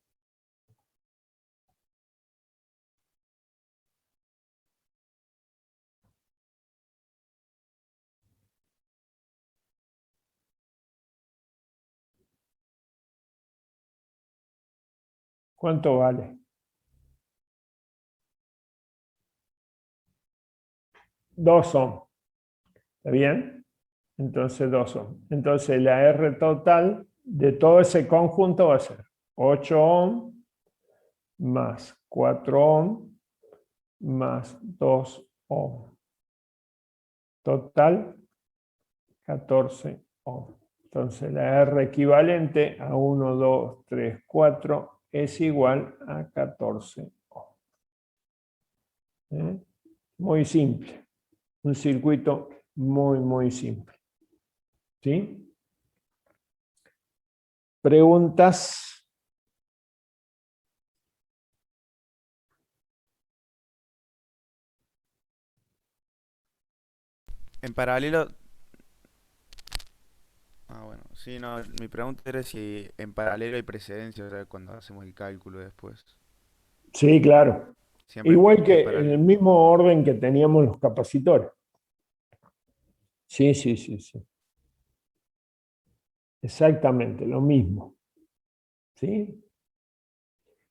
Speaker 1: ¿Cuánto vale? 2 ohm. ¿Está bien? Entonces 2 ohm. Entonces la R total de todo ese conjunto va a ser 8 ohm más 4 ohm más 2 ohm. Total 14 ohm. Entonces la R equivalente a 1, 2, 3, 4 es igual a 14 ohm. ¿Eh? Muy simple. Un circuito muy simple. ¿Sí? ¿Preguntas?
Speaker 2: En paralelo. Ah, bueno. Sí, no, mi pregunta era si en paralelo hay precedencia, o sea, cuando hacemos el cálculo después.
Speaker 1: Sí, claro.
Speaker 2: Siempre
Speaker 1: Igual
Speaker 2: hay
Speaker 1: que en el
Speaker 2: paralelo.
Speaker 1: mismo orden que teníamos los capacitores. Sí. Exactamente, lo mismo. ¿Sí?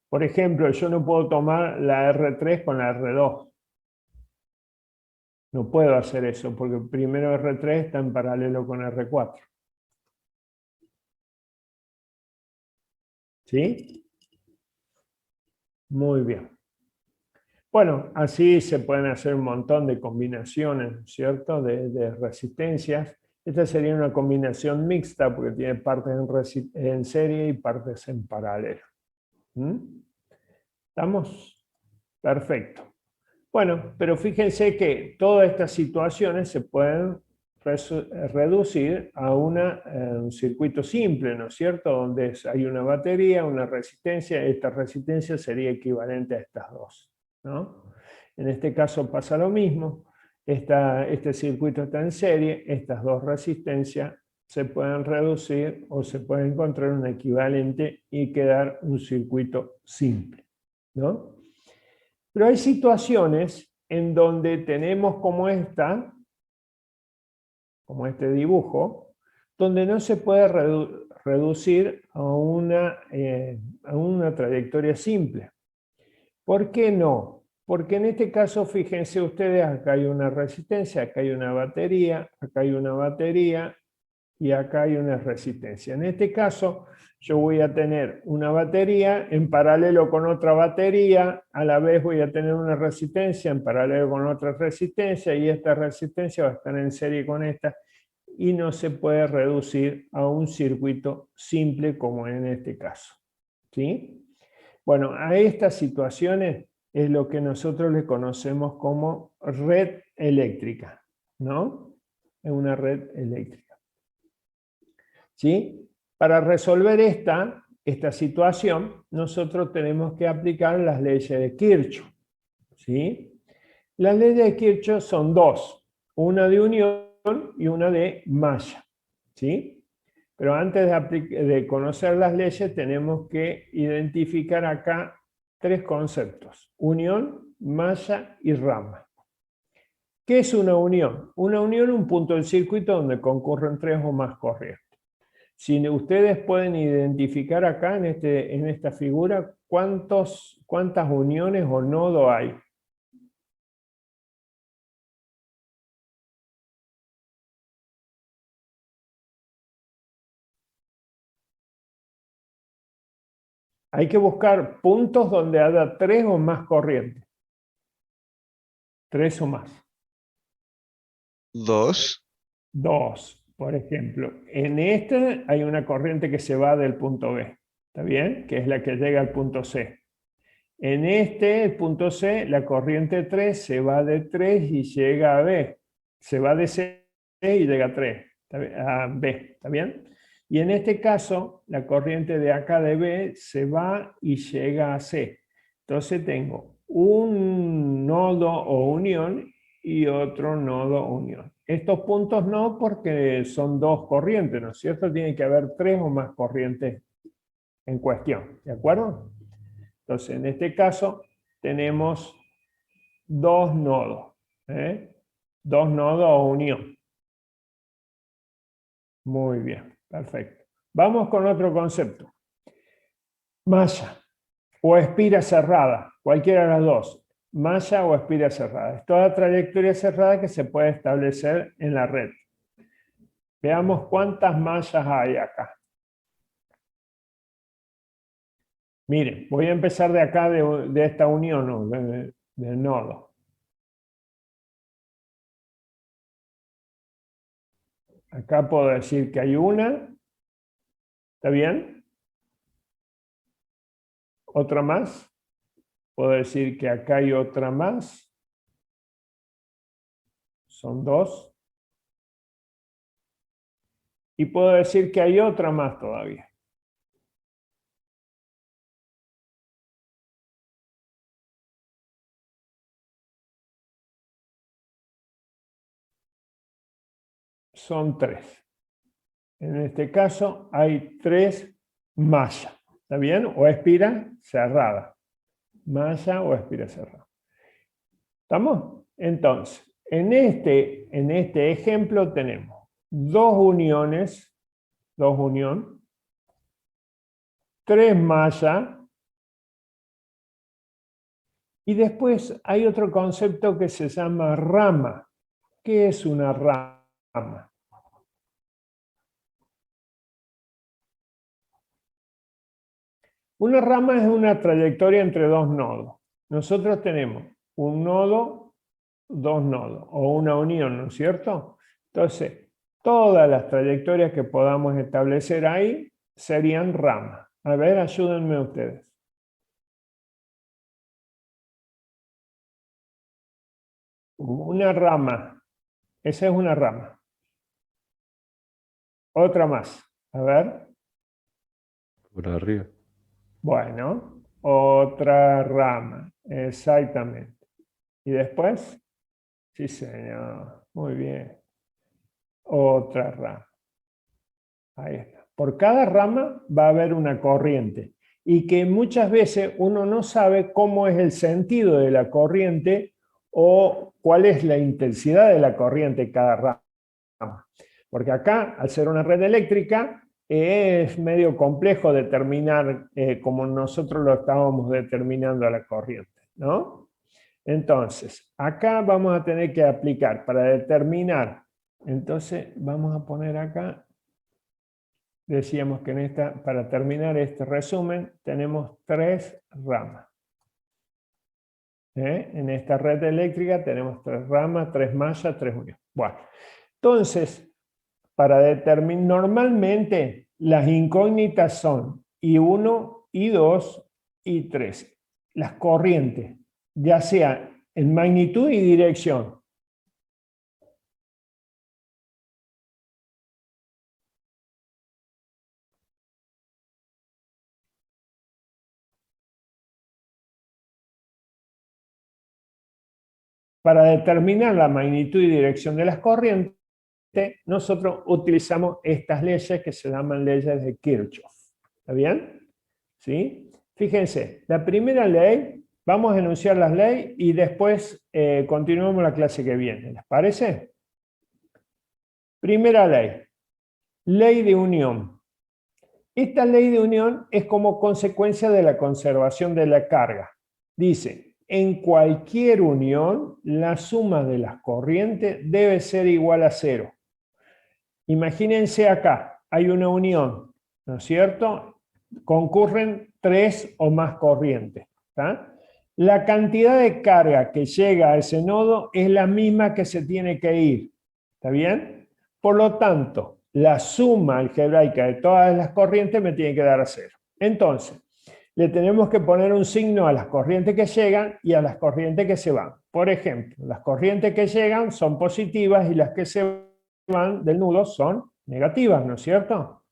Speaker 1: Por ejemplo, yo no puedo tomar la R3 con la R2. No puedo hacer eso porque primero R3 está en paralelo con R4. ¿Sí? Muy bien. Bueno, así se pueden hacer un montón de combinaciones, ¿cierto? De resistencias. Esta sería una combinación mixta porque tiene partes en serie y partes en paralelo. ¿Mm? ¿Estamos? Perfecto. Bueno, pero fíjense que todas estas situaciones se pueden reducir a un circuito simple, ¿no es cierto? Donde hay una batería, una resistencia, esta resistencia sería equivalente a estas dos, ¿no? En este caso pasa lo mismo, este circuito está en serie, estas dos resistencias se pueden reducir o se puede encontrar un equivalente y quedar un circuito simple, ¿no? Pero hay situaciones en donde tenemos como esta, como este dibujo, donde no se puede reducir a una trayectoria simple. ¿Por qué no? Porque en este caso, fíjense ustedes, acá hay una resistencia, acá hay una batería, acá hay una batería y acá hay una resistencia. En este caso, yo voy a tener una batería en paralelo con otra batería, a la vez voy a tener una resistencia en paralelo con otra resistencia y esta resistencia va a estar en serie con esta y no se puede reducir a un circuito simple como en este caso. ¿Sí? Bueno, a estas situaciones es lo que nosotros le conocemos como red eléctrica, ¿no? Es una red eléctrica. ¿Sí? Para resolver esta situación, nosotros tenemos que aplicar las leyes de Kirchhoff. ¿Sí? Las leyes de Kirchhoff son dos, una de unión y una de malla. ¿Sí? Pero antes de conocer las leyes tenemos que identificar acá tres conceptos: unión, malla y rama. ¿Qué es una unión? Una unión es un punto del circuito donde concurren tres o más corrientes. Si ustedes pueden identificar acá en esta figura cuántas uniones o nodos hay. Hay que buscar puntos donde haya 3 o más corrientes. 3 o más.
Speaker 4: 2.
Speaker 1: 2, por ejemplo. En este hay una corriente que se va del punto B, ¿está bien? Que es la que llega al punto C. En este, el punto C, la corriente 3 se va de 3 y llega a B. Se va de C y llega a 3, a B, ¿está bien? Y en este caso, la corriente de acá de B se va y llega a C. Entonces tengo un nodo o unión y otro nodo unión. Estos puntos no, porque son 2 corrientes, ¿no es cierto? Tiene que haber 3 o más corrientes en cuestión, ¿de acuerdo? Entonces, en este caso, tenemos 2 nodos. 2 nodos o unión. Muy bien, perfecto. Vamos con otro concepto. Malla o espira cerrada, cualquiera de las dos. Malla o espira cerrada. Es toda trayectoria cerrada que se puede establecer en la red. Veamos cuántas mallas hay acá. Miren, voy a empezar de acá, de esta unión, ¿no? Del nodo. Acá puedo decir que hay una. ¿Está bien? ¿Otra más? Puedo decir que acá hay otra más. Son 2. Y puedo decir que hay otra más todavía. Son 3. En este caso hay 3 mallas. ¿Está bien? O espira cerrada. Malla o espira cerrada. ¿Estamos? Entonces, en este ejemplo tenemos 2 uniones, 2 unión, 3 mallas, y después hay otro concepto que se llama rama. ¿Qué es una rama? Una rama es una trayectoria entre 2 nodos. Nosotros tenemos un nodo, 2 nodos, o una unión, ¿no es cierto? Entonces, todas las trayectorias que podamos establecer ahí serían ramas. A ver, ayúdenme ustedes. Una rama. Esa es una rama. Otra más. A ver.
Speaker 3: Por arriba.
Speaker 1: Bueno, otra rama. Exactamente. ¿Y después? Sí, señor. Muy bien. Otra rama. Ahí está. Por cada rama va a haber una corriente. Y que muchas veces uno no sabe cómo es el sentido de la corriente o cuál es la intensidad de la corriente en cada rama. Porque acá, al ser una red eléctrica, es medio complejo determinar como nosotros lo estábamos determinando a la corriente, ¿no? Entonces, acá vamos a tener que aplicar para determinar. Entonces, vamos a poner acá, decíamos que para terminar este resumen, tenemos 3 ramas. En esta red eléctrica tenemos 3 ramas, 3 mallas, 3 uniones. Bueno, entonces, para determinar, normalmente las incógnitas son I1, I2, I3. Las corrientes, ya sea en magnitud y dirección. Para determinar la magnitud y dirección de las corrientes, nosotros utilizamos estas leyes que se llaman leyes de Kirchhoff. ¿Está bien? ¿Sí? Fíjense, la primera ley, vamos a enunciar las leyes y después continuamos la clase que viene. ¿Les parece? Primera ley, ley de unión. Esta ley de unión es como consecuencia de la conservación de la carga. Dice, en cualquier unión, la suma de las corrientes debe ser igual a 0. Imagínense acá, hay una unión, ¿no es cierto? concurren 3 o más corrientes. ¿Tá? La cantidad de carga que llega a ese nodo es la misma que se tiene que ir. ¿Está bien? Por lo tanto, la suma algebraica de todas las corrientes me tiene que dar a 0. Entonces, le tenemos que poner un signo a las corrientes que llegan y a las corrientes que se van. Por ejemplo, las corrientes que llegan son positivas y las que se van del nudo son negativas, ¿no es cierto?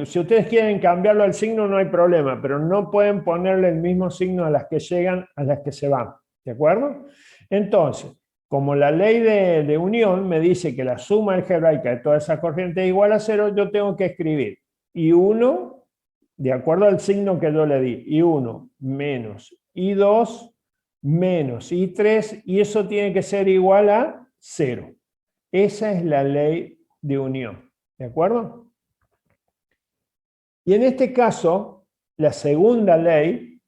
Speaker 1: Si ustedes quieren cambiarlo al signo no hay problema, pero no pueden ponerle el mismo signo a las que llegan a las que se van, ¿de acuerdo? Entonces, como la ley de unión me dice que la suma algebraica de todas esas corrientes es igual a 0, yo tengo que escribir I1, de acuerdo al signo que yo le di, I1 menos I2 menos I3, y eso tiene que ser igual a 0. Esa es la ley de unión, ¿de acuerdo? Y en este caso, la segunda ley,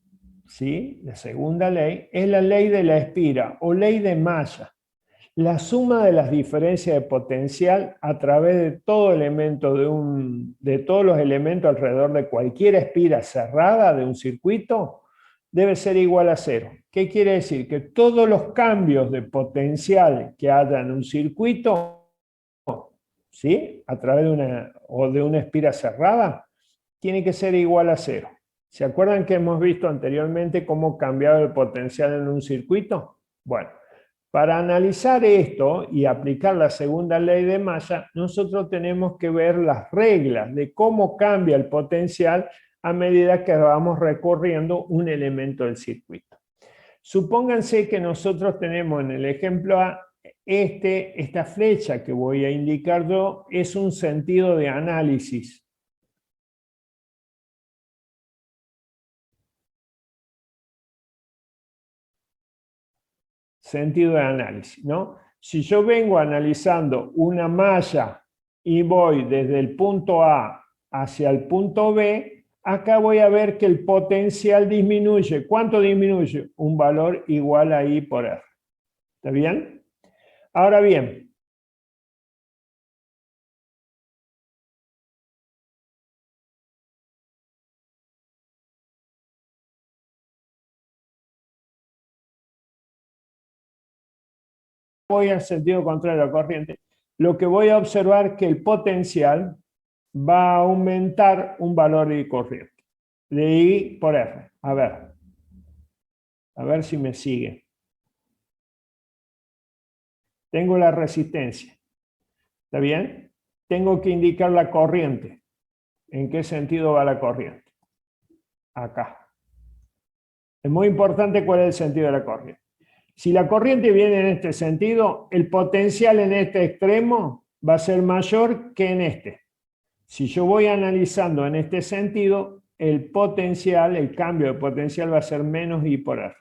Speaker 1: ¿sí? La segunda ley es la ley de la espira o ley de malla. La suma de las diferencias de potencial a través de todo elemento de todos los elementos alrededor de cualquier espira cerrada de un circuito debe ser igual a 0. ¿Qué quiere decir? Que todos los cambios de potencial que haya en un circuito, ¿sí? A través de una espira cerrada, tiene que ser igual a 0. ¿Se acuerdan que hemos visto anteriormente cómo cambiaba el potencial en un circuito? Bueno, para analizar esto y aplicar la segunda ley de malla, nosotros tenemos que ver las reglas de cómo cambia el potencial a medida que vamos recorriendo un elemento del circuito. Supónganse que nosotros tenemos en el ejemplo A, esta flecha que voy a indicar yo es un sentido de análisis. Sentido de análisis, ¿no? Si yo vengo analizando una malla y voy desde el punto A hacia el punto B, acá voy a ver que el potencial disminuye. ¿Cuánto disminuye? Un valor igual a I por R. ¿Está bien? Ahora bien, voy al sentido contrario a la corriente, lo que voy a observar es que el potencial va a aumentar un valor de corriente, de I por R. A ver si me sigue. Tengo la resistencia, ¿está bien? Tengo que indicar la corriente. ¿En qué sentido va la corriente? Acá. Es muy importante cuál es el sentido de la corriente. Si la corriente viene en este sentido, el potencial en este extremo va a ser mayor que en este. Si yo voy analizando en este sentido, el potencial, el cambio de potencial va a ser menos I por R.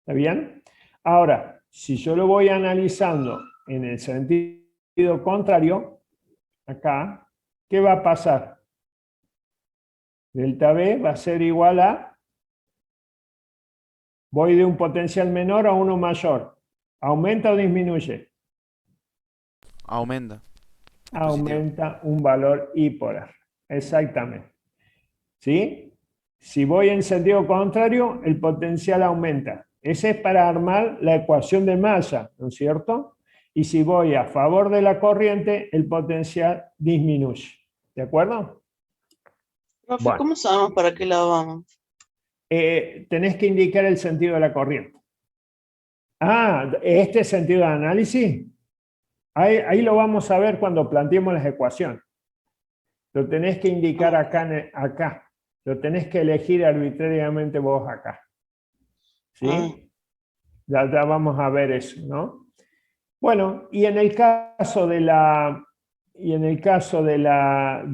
Speaker 1: ¿Está bien? Ahora, si yo lo voy analizando en el sentido contrario, acá, ¿qué va a pasar? Delta B va a ser igual a... Voy de un potencial menor a uno mayor. ¿Aumenta o disminuye?
Speaker 2: Aumenta.
Speaker 1: Aumenta un valor I por R. Exactamente. ¿Sí? Si voy en sentido contrario, el potencial aumenta. Ese es para armar la ecuación de malla, ¿no es cierto? Y si voy a favor de la corriente, el potencial disminuye. ¿De acuerdo?
Speaker 5: Profe,
Speaker 1: Bueno.
Speaker 5: ¿cómo sabemos para qué lado vamos?
Speaker 1: Tenés que indicar el sentido de la corriente. Ah, ¿este sentido de análisis? Ahí lo vamos a ver cuando planteemos las ecuaciones. Lo tenés que indicar acá. Lo tenés que elegir arbitrariamente vos acá. ¿Sí? Ya vamos a ver eso, ¿no? Bueno, y en el caso de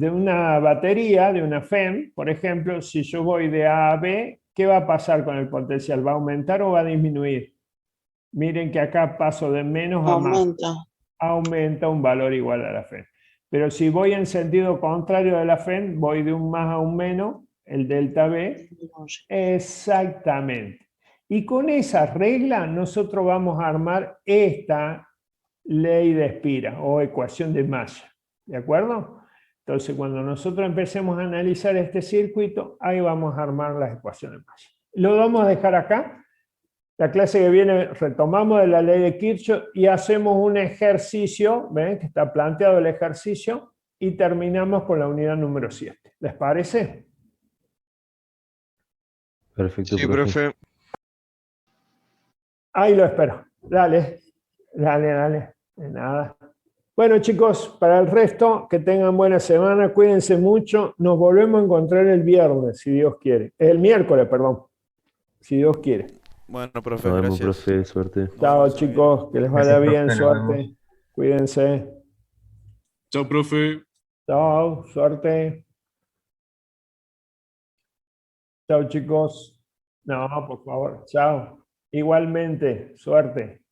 Speaker 1: una batería, de una FEM, por ejemplo, si yo voy de A a B, ¿qué va a pasar con el potencial? ¿Va a aumentar o va a disminuir? Miren que acá paso de menos a más. Aumenta un valor igual a la FEM. Pero si voy en sentido contrario de la FEM, voy de un más a un menos, el delta B. Exactamente. Y con esa regla nosotros vamos a armar esta ley de espira o ecuación de malla. ¿De acuerdo? Entonces, cuando nosotros empecemos a analizar este circuito, ahí vamos a armar las ecuaciones básicas. Lo vamos a dejar acá. La clase que viene retomamos de la ley de Kirchhoff y hacemos un ejercicio, ¿ven? Que está planteado el ejercicio, y terminamos con la unidad número 7. ¿Les parece?
Speaker 3: Perfecto,
Speaker 4: Sí,
Speaker 3: profe.
Speaker 4: profe.
Speaker 1: Ahí lo espero. Dale, dale. De nada. Bueno, chicos, para el resto, que tengan buena semana, cuídense mucho. Nos volvemos a encontrar el viernes, si Dios quiere. El miércoles, perdón, si Dios quiere.
Speaker 2: Bueno, profe,
Speaker 3: Nos vemos,
Speaker 2: gracias.
Speaker 3: profe. Suerte.
Speaker 2: Nos
Speaker 1: Chao,
Speaker 2: vemos, Javier.
Speaker 1: chicos, que les vaya
Speaker 6: Gracias,
Speaker 1: bien,
Speaker 6: profe, nos vemos.
Speaker 1: suerte. Cuídense.
Speaker 7: Chao, profe.
Speaker 1: Chao, suerte. Chao, chicos. No, por favor, chao. Igualmente, suerte.